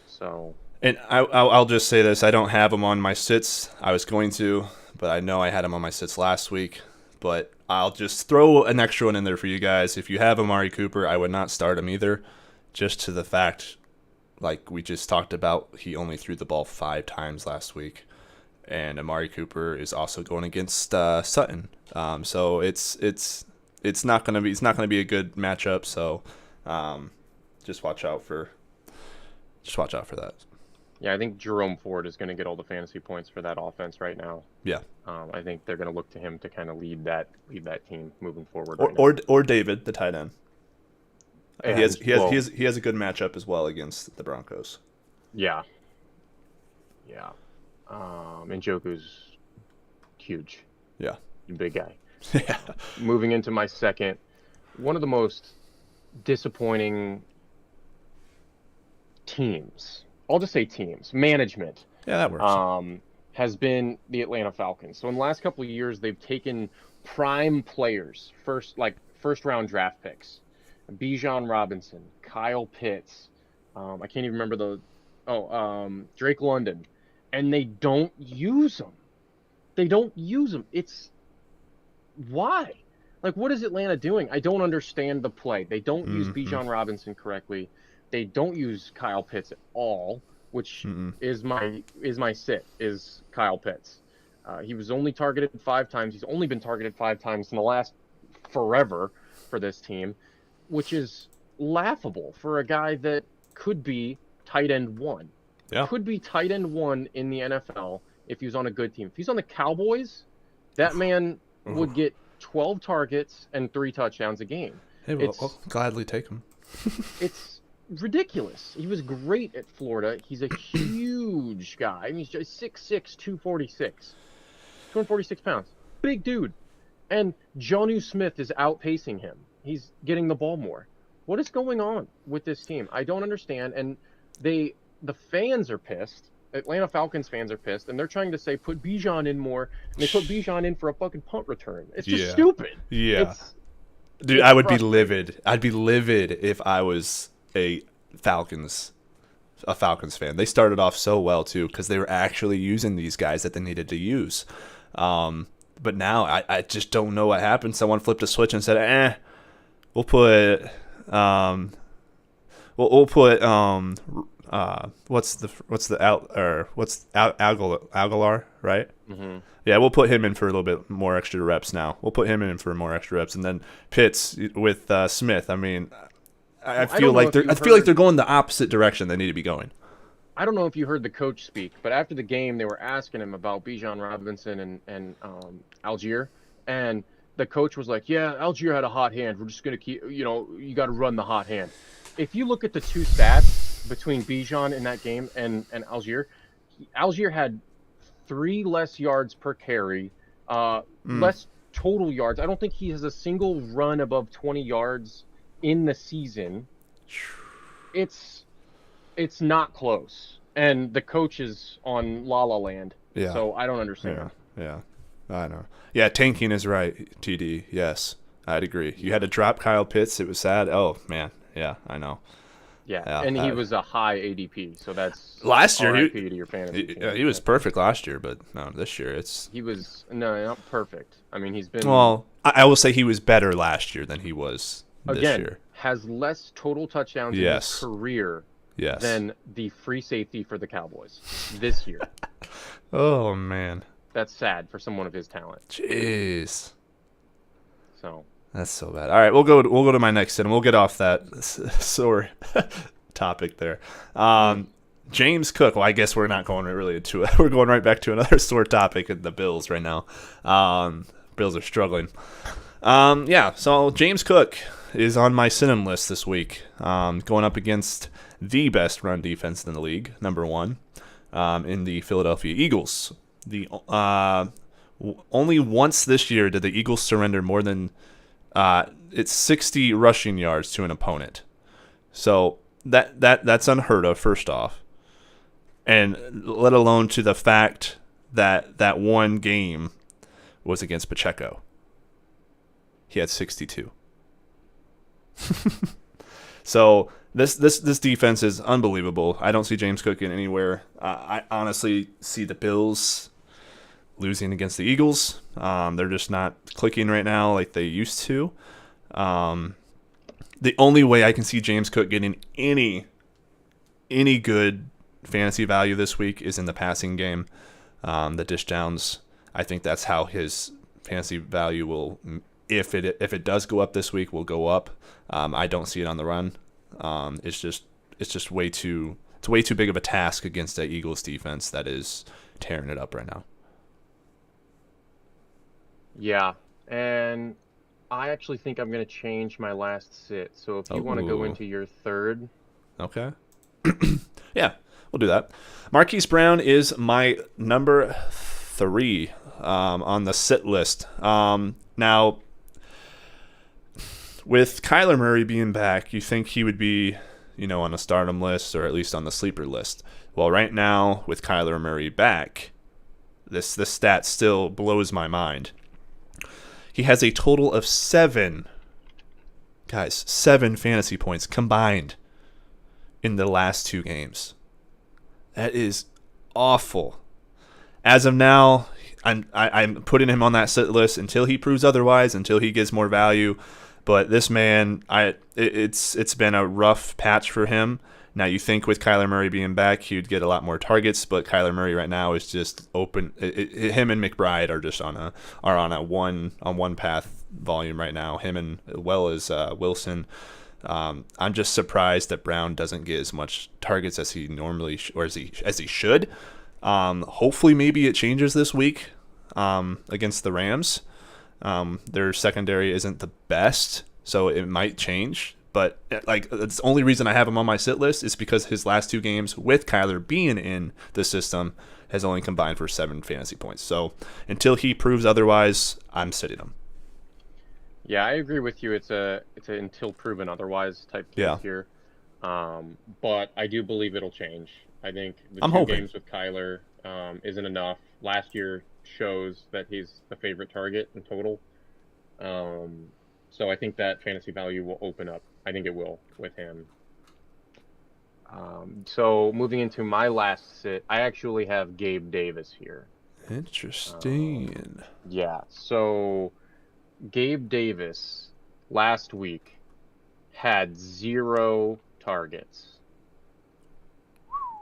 So. And I'll just say this: I don't have him on my sits. I was going to, but I know I had him on my sits last week. But I'll just throw an extra one in there for you guys. If you have Amari Cooper, I would not start him either, just to the fact, like we just talked about, he only threw the ball 5 times last week, and Amari Cooper is also going against Sutton. So it's not gonna be a good matchup. So just watch out for that. Yeah, I think Jerome Ford is going to get all the fantasy points for that offense right now. Yeah. I think they're going to look to him to kind of lead that team moving forward. Or David, the tight end. He has And he has well, he has he has a good matchup as well against the Broncos. yeah, yeah. Njoku's huge, Yeah. big guy. Yeah. Moving into my second, one of the most disappointing teams. I'll just say teams. Management Yeah, that works. um, has been the Atlanta Falcons. So in the last couple of years, they've taken prime players, first round draft picks, Bijan Robinson, Kyle Pitts. I can't even remember Drake London, and they don't use them. They don't use them. It's why? Like, what is Atlanta doing? I don't understand the play. They don't use Mm-hmm. Bijan Robinson correctly. They don't use Kyle Pitts at all, which Mm-mm. is my sit is Kyle Pitts. He was only targeted 5 times. He's only been targeted 5 times in the last forever for this team, which is laughable for a guy that could be tight end one. Yeah. Could be tight end one in the NFL if he was on a good team. If he's on the Cowboys, that man would get 12 targets and 3 touchdowns a game. Hey, I'll gladly take him. It's ridiculous. He was great at Florida. He's a huge guy. I mean, he's just 6'6", 246 pounds. Big dude. And Jonnu Smith is outpacing him. He's getting the ball more. What is going on with this team? I don't understand. And the fans are pissed. Atlanta Falcons fans are pissed, and they're trying to say put Bijan in more, and they put Bijan in for a fucking punt return. It's just stupid. Yeah. Dude, I would be livid. I'd be livid if I was a Falcons fan. They started off so well too because they were actually using these guys that they needed to use. But now I just don't know what happened. Someone flipped a switch and said, we'll put Aguilar, right? Mm-hmm. Yeah, we'll put him in for a little bit more extra reps now. We'll put him in for more extra reps, and then Pitts with Smith. I mean, I feel like they're going the opposite direction they need to be going. I don't know if you heard the coach speak, but after the game, they were asking him about Bijan Robinson and Algier, and the coach was like, "Yeah, Algier had a hot hand. We're just gonna keep, you got to run the hot hand." If you look at the two stats between Bijan in that game and Algier, Algier had 3 less yards per carry, less total yards. I don't think he has a single run above 20 yards in the season. It's not close. And the coach is on La La Land. Yeah. So I don't understand. Yeah. I know. Yeah, tanking is right, TD. Yes, I'd agree. You had to drop Kyle Pitts. It was sad. Oh, man. Yeah, I know. Yeah, and he was a high ADP, so that's last year. RIP to your fantasy team. He was perfect last year, but no, this year he was not perfect. I mean, he's been I will say he was better last year than he was this year. Has less total touchdowns in his career than the free safety for the Cowboys this year. Oh man, that's sad for someone of his talent. Jeez. So. That's so bad. All right, we'll go to my next set, and we'll get off that sore topic there. James Cook. Well, I guess we're not going really into it. We're going right back to another sore topic in the Bills right now. Bills are struggling. So James Cook is on my sit-in list this week, going up against the best run defense in the league, number 1, in the Philadelphia Eagles. Only once this year did the Eagles surrender more than it's 60 rushing yards to an opponent. So that's unheard of, first off. And let alone to the fact that one game was against Pacheco. He had 62. So this defense is unbelievable. I don't see James Cook in anywhere. I honestly see the Bills losing against the Eagles. They're just not clicking right now like they used to. The only way I can see James Cook getting any good fantasy value this week is in the passing game. The dish downs, I think that's how his fantasy value will, if it does go up this week, will go up. I don't see it on the run. It's just way too big of a task against the Eagles defense that is tearing it up right now. Yeah, and I actually think I'm going to change my last sit. So if you want to go Oh, into your third, okay. Yeah, we'll do that. Marquise Brown is my number 3 on the sit list. Now, with Kyler Murray being back, you think he would be, on a stardom list or at least on the sleeper list. Well, right now, with Kyler Murray back, this stat still blows my mind. He has a total of 7 fantasy points combined in the last 2 games. That is awful. As of now, I'm putting him on that sit list until he proves otherwise, until he gets more value. But this man, it's been a rough patch for him. Now you think with Kyler Murray being back, he'd get a lot more targets, but Kyler Murray right now is just open. Him and McBride are just on a one path volume right now. Him and well as Wilson. I'm just surprised that Brown doesn't get as much targets as he normally or as he should. Hopefully, maybe it changes this week against the Rams. Their secondary isn't the best, so it might change. But the only reason I have him on my sit list is because his last 2 games with Kyler being in the system has only combined for 7 fantasy points. So until he proves otherwise, I'm sitting him. yeah, I agree with you. It's a until proven otherwise type case Yeah. here. But I do believe it'll change. I think the I'm two hoping. games with Kyler isn't enough. Last year shows that he's the favorite target in total. So I think that fantasy value will open up. I think it will with him. So moving into my last sit, I actually have Gabe Davis here. Interesting. Yeah, so Gabe Davis last week had 0 targets.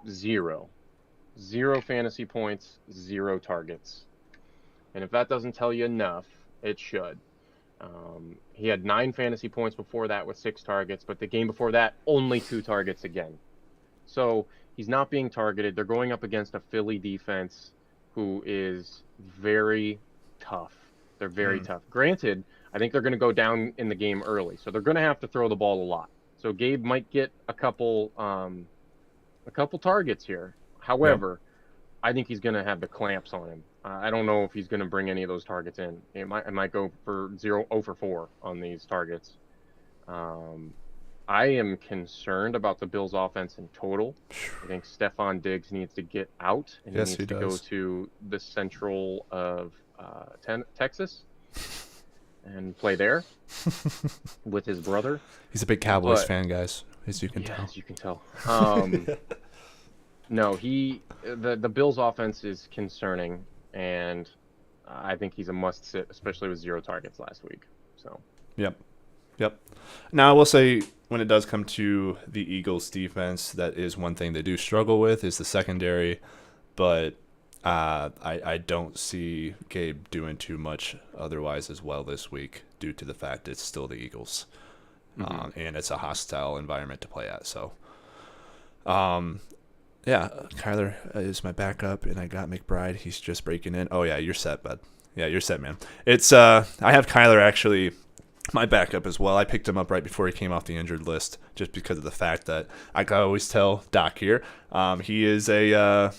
0. 0 fantasy points, 0 targets. And if that doesn't tell you enough, it should. He had 9 fantasy points before that with 6 targets, but the game before that, only 2 targets again. So he's not being targeted. They're going up against a Philly defense who is very tough. They're very tough. Granted, I think they're going to go down in the game early, so they're going to have to throw the ball a lot. So Gabe might get a couple targets here. However, I think he's going to have the clamps on him. I don't know if he's going to bring any of those targets in. It might go for 0 for 4 on these targets. I am concerned about the Bills' offense in total. I think Stephon Diggs needs to get out, and Yes, he he needs to go does. to the central of Texas and play there with his brother. He's a big Cowboys But- fan, guys, as you can Yeah, tell. as you can tell. No, the Bills' offense is concerning, and I think he's a must sit, especially with 0 targets last week. So Yep. Now, I will say, when it does come to the Eagles' defense, that is one thing they do struggle with is the secondary. But I don't see Gabe doing too much otherwise as well this week due to the fact it's still the Eagles. And it's a hostile environment to play at. So, yeah, Kyler is my backup, and I got McBride. He's just breaking in. Oh, yeah, you're set, bud. Yeah, you're set, man. It's I have Kyler actually my backup as well. I picked him up right before he came off the injured list just because of the fact that I can always tell Doc here, he is a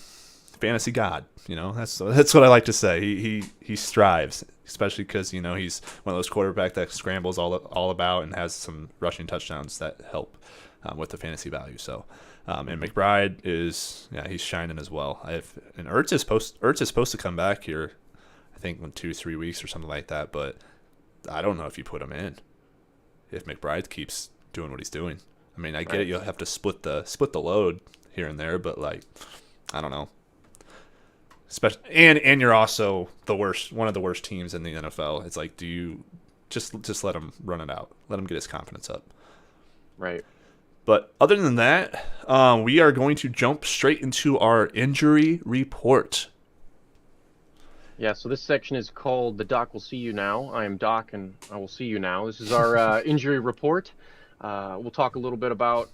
fantasy god. That's what I like to say. He strives, especially because he's one of those quarterbacks that scrambles all about and has some rushing touchdowns that help with the fantasy value. So, and McBride he's shining as well. And Ertz is supposed to come back here, I think in 2-3 weeks or something like that, but I don't know if you put him in if McBride keeps doing what he's doing. I mean, I get it. You'll have to split the load here and there, but I don't know. Especially, and you're also one of the worst teams in the NFL. It's like, do you just let him run it out? Let him get his confidence up. right. But other than that, we are going to jump straight into our injury report. Yeah, so this section is called The Doc Will See You Now. I am Doc, and I will see you now. This is our injury report. We'll talk a little bit about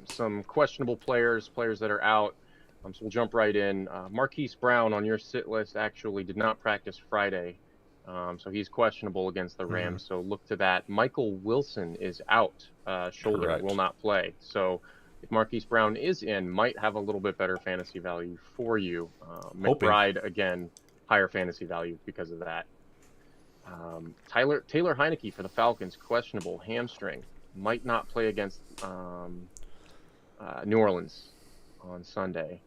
some questionable players that are out. So we'll jump right in. Marquise Brown on your sit list actually did not practice Friday. So he's questionable against the Rams. So look to that. Michael Wilson is out. Shoulder Correct. will not play. So if Marquise Brown is in, might have a little bit better fantasy value for you. Hoping. McBride, again, higher fantasy value because of that. Taylor Heineke for the Falcons, questionable hamstring, might not play against New Orleans on Sunday.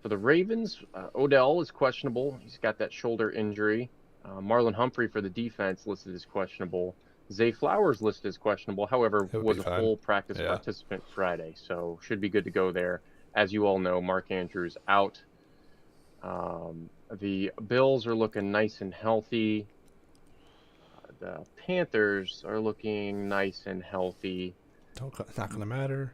For the Ravens, Odell is questionable. He's got that shoulder injury. Marlon Humphrey for the defense listed as questionable. Zay Flowers listed as questionable. However, was a full practice participant Friday, so should be good to go there. As you all know, Mark Andrews out. The Bills are looking nice and healthy. The Panthers are looking nice and healthy. Not going to matter.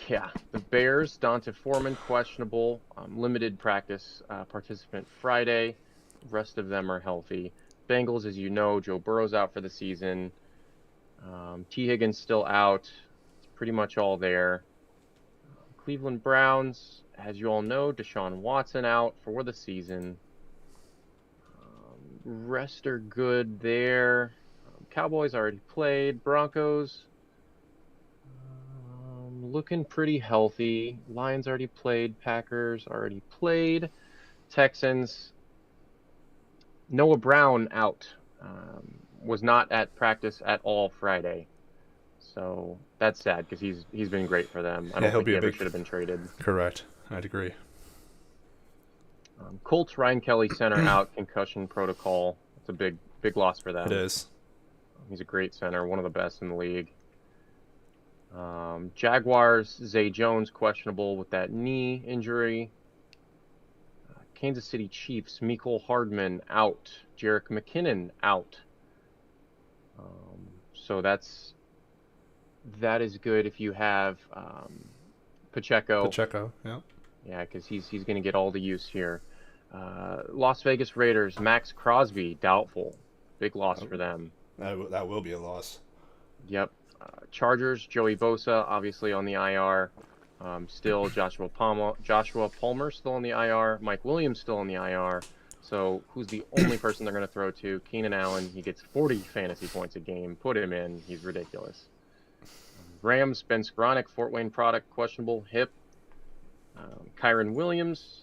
Yeah. The Bears, Donta Foreman, questionable. Limited practice participant Friday. The rest of them are healthy. Bengals, as you know, Joe Burrow's out for the season. T. Higgins still out. It's pretty much all there. Cleveland Browns, as you all know, Deshaun Watson out for the season. Rest are good there. Cowboys already played. Broncos looking pretty healthy. Lions already played. Packers already played. Texans, Noah Brown out. Was not at practice at all Friday. So that's sad because he's been great for them. I don't think he ever should have been traded. Correct. I'd agree. Colts, Ryan Kelly, center out, concussion protocol. It's a big loss for them. It is. He's a great center, one of the best in the league. Jaguars, Zay Jones, questionable with that knee injury. Kansas City Chiefs, Mecole Hardman out. Jerick McKinnon out. So that is good if you have Pacheco. Pacheco, yeah. Yeah, because he's going to get all the use here. Las Vegas Raiders, Max Crosby, doubtful. Big loss for them. That will be a loss. Yep. Chargers, Joey Bosa, obviously on the IR. Still Joshua Palmer still on the IR. Mike Williams still on the IR. So who's the only person they're going to throw to? Keenan Allen. He gets 40 fantasy points a game. Put him in. He's ridiculous. Rams, Ben Skowronek, Fort Wayne product, questionable, hip. Kyron Williams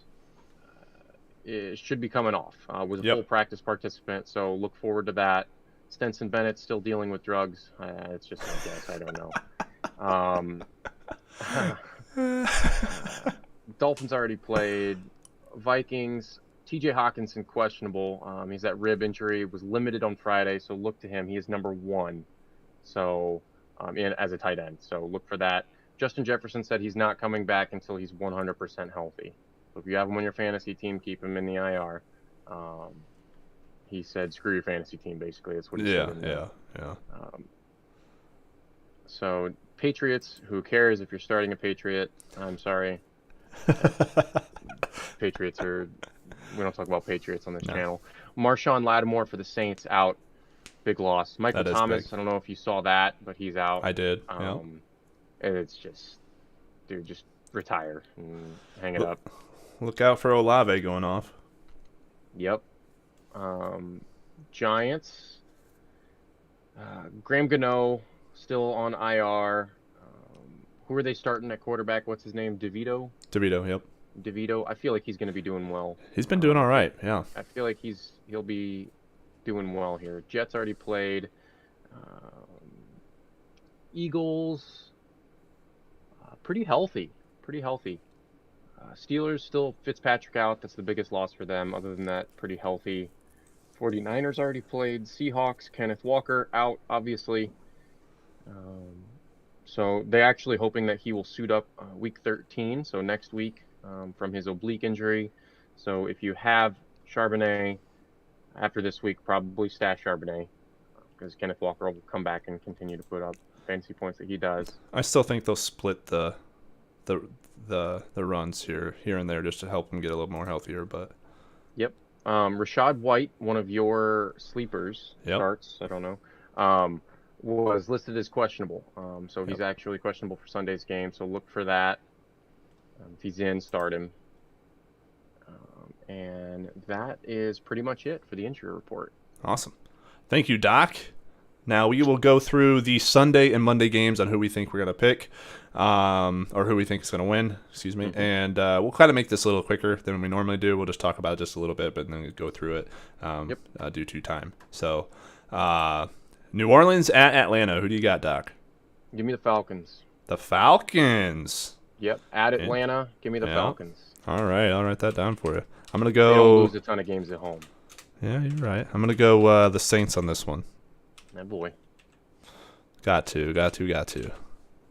should be coming off. Was a full practice participant, so look forward to that. Stenson Bennett still dealing with drugs. It's just a guess. I don't know. Dolphins already played. Vikings, TJ Hawkinson questionable. He's that rib injury. Was limited on Friday, so look to him. He is number 1. So as a tight end. So look for that. Justin Jefferson said he's not coming back until he's 100% healthy. So if you have him on your fantasy team, keep him in the IR. He said, "Screw your fantasy team." Basically, that's what he said. Yeah. So Patriots, who cares if you're starting a Patriot? I'm sorry. Patriots are. We don't talk about Patriots on this channel. Marshawn Lattimore for the Saints out. Big loss. Michael Thomas. I don't know if you saw that, but he's out. I did. And it's just, dude, just retire and hang it up. Look out for Olave going off. Yep. Giants. Graham Gano still on IR. Who are they starting at quarterback? What's his name? DeVito? DeVito, yep. DeVito. I feel like he's going to be doing well. He's been doing all right, yeah. I feel like he'll be doing well here. Jets already played. Eagles. Pretty healthy. Steelers still Fitzpatrick out. That's the biggest loss for them. Other than that, pretty healthy. 49ers already played. Seahawks, Kenneth Walker out, obviously. So they're actually hoping that he will suit up week 13, so next week, from his oblique injury. So if you have Charbonnet after this week, probably stash Charbonnet because Kenneth Walker will come back and continue to put up fantasy points that he does. I still think they'll split the runs here and there just to help him get a little more healthier. But yep, Rachaad White, one of your sleepers, starts. I don't know. Was listed as questionable. So he's actually questionable for Sunday's game. So look for that. If he's in, start him. And that is pretty much it for the injury report. Awesome. Thank you, Doc. Now we will go through the Sunday and Monday games on who we think we're going to pick, or who we think is going to win, excuse me. Mm-hmm. And we'll kind of make this a little quicker than we normally do. We'll just talk about it just a little bit, but then go through it due to time. So, New Orleans at Atlanta. Who do you got, Doc? Give me the Falcons. The Falcons. Yep, at Atlanta. Give me the Falcons. All right, I'll write that down for you. I'm going to They don't go... lose a ton of games at home. Yeah, you're right. I'm going to go the Saints on this one. That boy. Got to.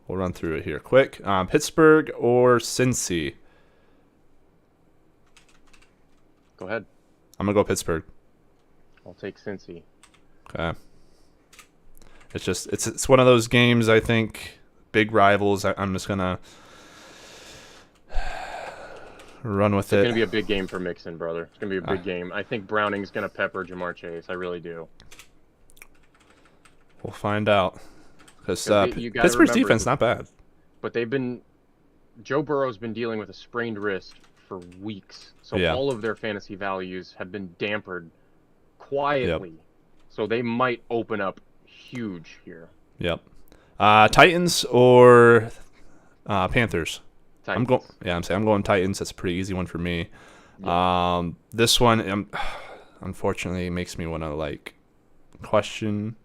We'll run through it here quick. Pittsburgh or Cincy? Go ahead. I'm going to go Pittsburgh. I'll take Cincy. Okay. It's just it's one of those games, I think, big rivals. I'm just going to run with it. It's going to be a big game for Mixon, brother. It's going to be a big game. I think Browning's going to pepper Jamar Chase. I really do. We'll find out. Because Pittsburgh's defense not bad. But Joe Burrow's been dealing with a sprained wrist for weeks. So all of their fantasy values have been dampened quietly. Yep. So they might open up huge here. Yep. Titans or Panthers? Titans. I'm going Titans. That's a pretty easy one for me. Yep. This one, unfortunately, makes me want to question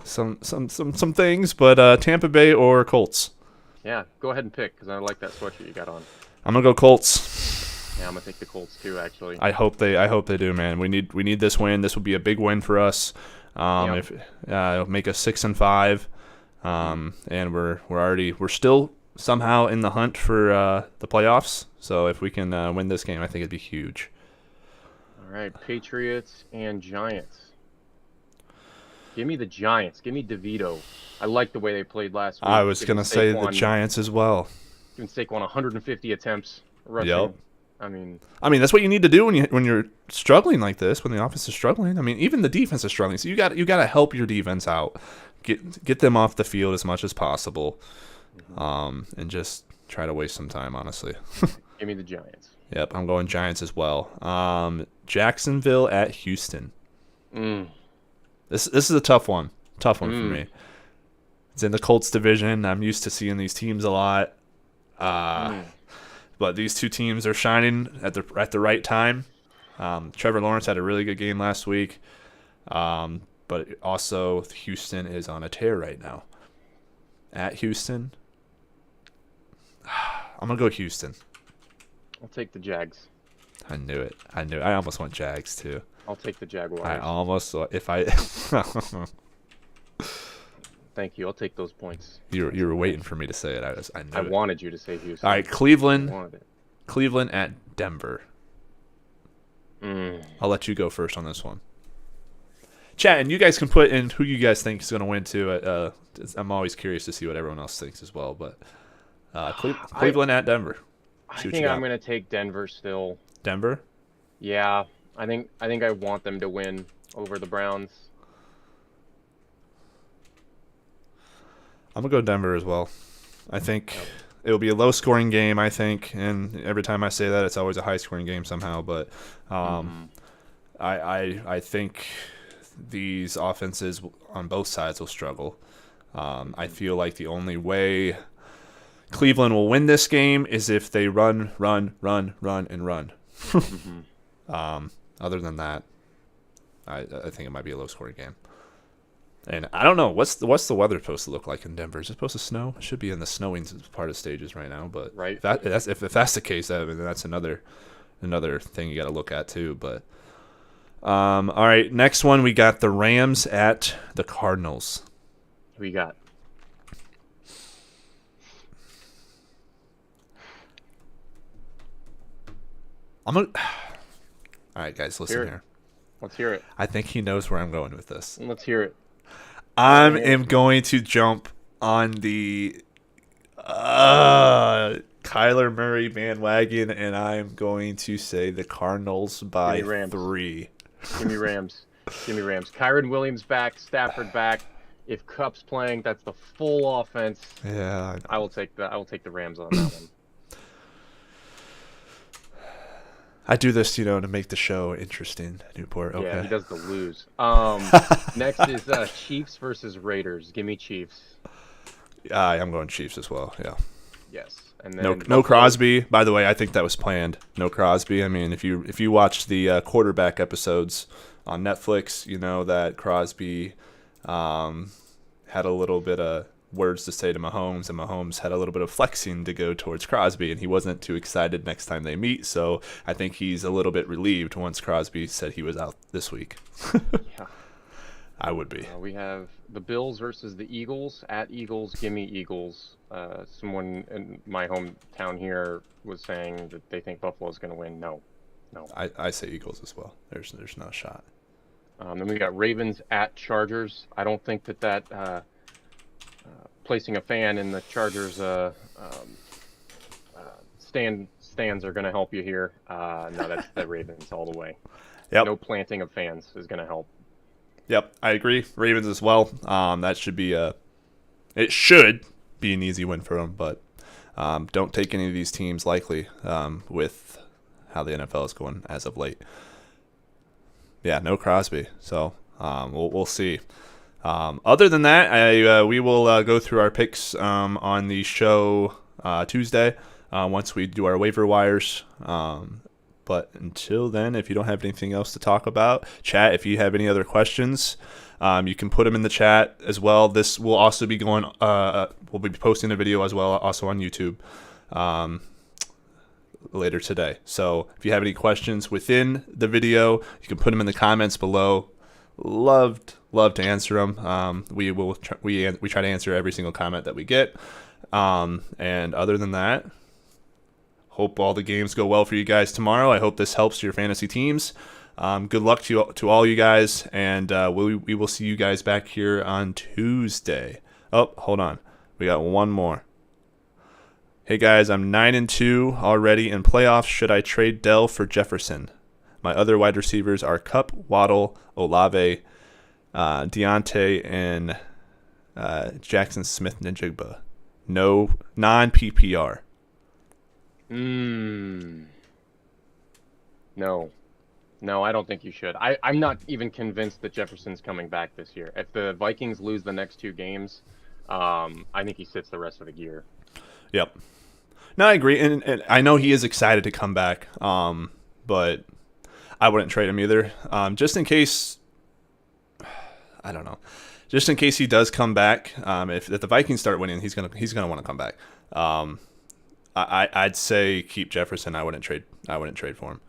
some things, but Tampa Bay or Colts? Yeah, go ahead and pick because I like that sweatshirt you got on. I'm gonna go Colts. Yeah, I'm gonna take the Colts too. Actually, I hope they do, man. We need this win. This will be a big win for us. If it'll make us 6-5, and we're still somehow in the hunt for the playoffs. So if we can win this game, I think it'd be huge. All right, Patriots and Giants. Give me the Giants. Give me DeVito. I like the way they played last week. I was going to say the Giants as well. Giving Saquon 150 attempts rushing. Yep. I mean, that's what you need to do when you're struggling like this, when the offense is struggling. Even the defense is struggling. So you got to help your defense out. Get them off the field as much as possible. And just try to waste some time, honestly. Give me the Giants. Yep, I'm going Giants as well. Jacksonville at Houston. This is a tough one. Tough one for me. It's in the Colts division. I'm used to seeing these teams a lot. But these two teams are shining at the right time. Trevor Lawrence had a really good game last week. But also Houston is on a tear right now. At Houston, I'm going to go Houston. I'll take the Jags. I knew it. I almost went Jags too. I'll take the Jaguars. I almost if I Thank you. I'll take those points. You were waiting for me to say it. I wanted you to say Houston. All right, Cleveland at Denver. I'll let you go first on this one. Chat, and you guys can put in who you guys think is going to win too. I'm always curious to see what everyone else thinks as well. But Cleveland at Denver. I think I'm going to take Denver still. Denver? Yeah, I think I want them to win over the Browns. I'm going to go Denver as well. I think it'll be a low-scoring game, I think. And every time I say that, it's always a high-scoring game somehow. But I think these offenses on both sides will struggle. I feel like the only way Cleveland will win this game is if they run, and run. Other than that, I think it might be a low-scoring game. And I don't know what's the weather supposed to look like in Denver. Is it supposed to snow? It should be in the snowing part of stages right now. But right. if that's the case, then that's another thing you got to look at too. But all right, next one we got the Rams at the Cardinals. Who you got? All right, guys, listen here. Let's hear it. I think he knows where I'm going with this. Let's hear it. I am going to jump on the Kyler Murray bandwagon, and I'm going to say the Cardinals by 3. Give me Rams. Give me Rams. Kyron Williams back, Stafford back. If Kupp's playing, that's the full offense. Yeah, I will take the Rams on that one. I do this, to make the show interesting, Newport. Okay. Yeah, he does the lose. Next is Chiefs versus Raiders. Give me Chiefs. I'm going Chiefs as well. Yeah. Yes. And then No Buffalo- Crosby. By the way, I think that was planned. No Crosby. I mean, if you watch the quarterback episodes on Netflix, you know that Crosby had a little bit of words to say to Mahomes, and Mahomes had a little bit of flexing to go towards Crosby, and he wasn't too excited next time they meet. So I think he's a little bit relieved once Crosby said he was out this week. Yeah. I would be. We have the Bills versus the Eagles. At Eagles, give me Eagles. Someone in my hometown here was saying that they think Buffalo's going to win. No. I say Eagles as well. There's no shot. Then we got Ravens at Chargers. I don't think that placing a fan in the Chargers stands are going to help you here. No, that's the Ravens all the way. Yep. No planting of fans is going to help. Yep, I agree. Ravens as well. That should be it should be an easy win for them, but don't take any of these teams lightly with how the NFL is going as of late. Yeah, no Crosby, so we'll see. Other than that, we will go through our picks on the show Tuesday once we do our waiver wires. But until then, if you don't have anything else to talk about, chat. If you have any other questions, you can put them in the chat as well. This will also be going. We'll be posting a video as well, also on YouTube, later today. So if you have any questions within the video, you can put them in the comments below. Love to answer them. We try to answer every single comment that we get. And other than that, hope all the games go well for you guys tomorrow. I hope this helps your fantasy teams. Good luck to all you guys, and we will see you guys back here on Tuesday. Oh, hold on. We got one more. Hey guys, I'm 9-2 already in playoffs. Should I trade Dell for Jefferson? My other wide receivers are Kupp, Waddle, Olave, Deontay, and Jackson Smith-Njigba. No non-PPR. No, I don't think you should. I'm not even convinced that Jefferson's coming back this year. If the Vikings lose the next two games, I think he sits the rest of the year. Yep. No, I agree, and I know he is excited to come back, but I wouldn't trade him either. Just in case, I don't know. Just in case he does come back, if the Vikings start winning, he's gonna want to come back. I'd say keep Jefferson. I wouldn't trade for him.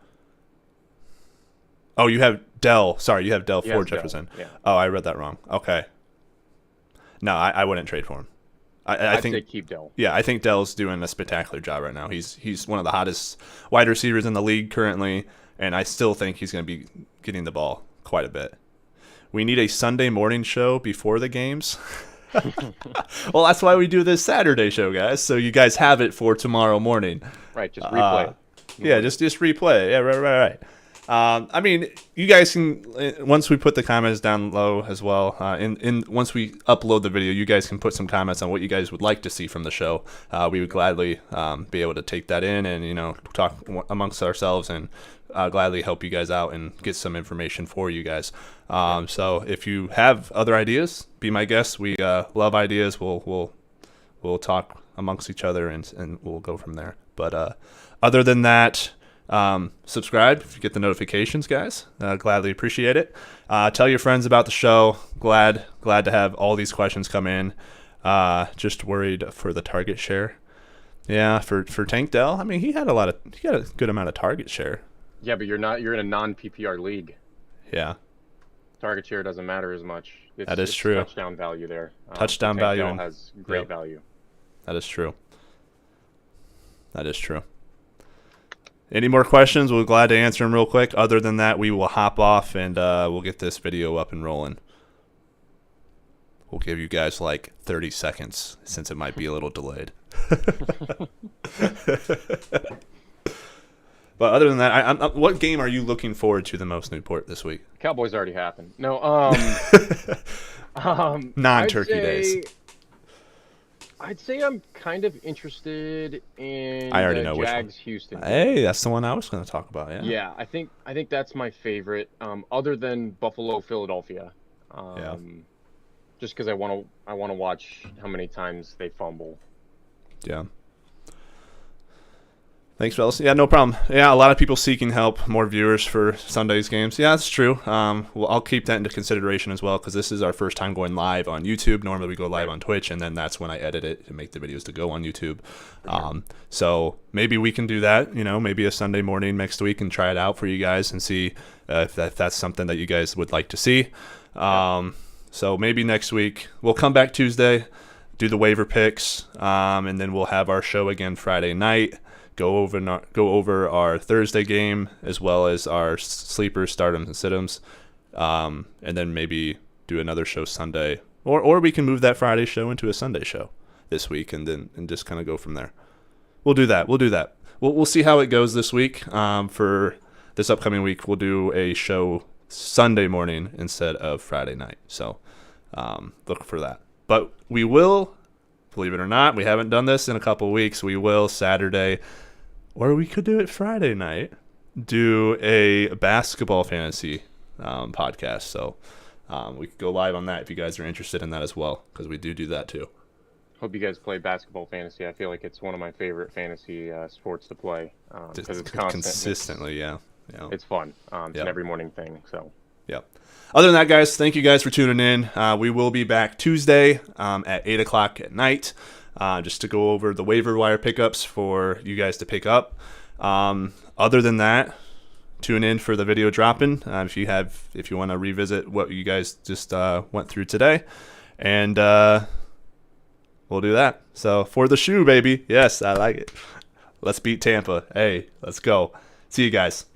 Oh, you have Dell. Sorry, you have Dell for Jefferson. Yeah. Oh, I read that wrong. Okay. No, I wouldn't trade for him. I think say keep Dell. Yeah, I think Dell's doing a spectacular job right now. He's one of the hottest wide receivers in the league currently, and I still think he's going to be getting the ball quite a bit. We need a Sunday morning show before the games. Well, that's why we do this Saturday show, guys. So you guys have it for tomorrow morning. Right, just replay. Yeah, just replay. Yeah, right. I mean, you guys can, once we put the comments down low as well, once we upload the video, you guys can put some comments on what you guys would like to see from the show. We would gladly be able to take that in and, talk amongst ourselves and gladly help you guys out and get some information for you guys. So if you have other ideas, be my guest. We love ideas. We'll talk amongst each other and we'll go from there. But other than that, subscribe if you get the notifications, guys. Gladly appreciate it. Tell your friends about the show. Glad to have all these questions come in. Just worried for the target share. Yeah, for Tank Dell. I mean, he got a good amount of target share. Yeah, but you're in a non-PPR league. Yeah. Target share doesn't matter as much. That is true. Touchdown value there. Touchdown Tank value Dell has great value. That is true. Any more questions? We're glad to answer them real quick. Other than that, we will hop off and we'll get this video up and rolling. We'll give you guys like 30 seconds since it might be a little delayed. But other than that, what game are you looking forward to the most, Newport, this week? Cowboys already happened. No, non-turkey days. I'd say I'm kind of interested in I already the know which one. Jags Houston game. Hey, that's the one I was going to talk about. Yeah. Yeah, I think that's my favorite, other than Buffalo Philadelphia. Yeah. Just because I want to watch how many times they fumble. Yeah. Thanks, fellas. Yeah, no problem. Yeah, a lot of people seeking help, more viewers for Sunday's games. Yeah, that's true. Well, I'll keep that into consideration as well because this is our first time going live on YouTube. Normally we go live on Twitch, and then that's when I edit it to make the videos to go on YouTube. So maybe we can do that. Maybe a Sunday morning next week and try it out for you guys and see if that's something that you guys would like to see. So maybe next week we'll come back Tuesday, do the waiver picks, and then we'll have our show again Friday night. Go over our Thursday game as well as our sleepers, stardoms, and situms, and then maybe do another show Sunday, or we can move that Friday show into a Sunday show this week, and just kind of go from there. We'll do that. We'll see how it goes this week. For this upcoming week, we'll do a show Sunday morning instead of Friday night. So look for that. But we will. Believe it or not, we haven't done this in a couple of weeks. We will Saturday, or we could do it Friday night, do a basketball fantasy podcast. So we could go live on that if you guys are interested in that as well, because we do that too. Hope you guys play basketball fantasy. I feel like it's one of my favorite fantasy sports to play because it's constant. Consistently, yeah. It's fun. It's an every morning thing. So. Yep. Other than that, guys, thank you guys for tuning in. We will be back Tuesday at 8 o'clock at night just to go over the waiver wire pickups for you guys to pick up. Other than that, tune in for the video dropping if you want to revisit what you guys just went through today. And we'll do that. So for the shoe, baby. Yes, I like it. Let's beat Tampa. Hey, let's go. See you guys.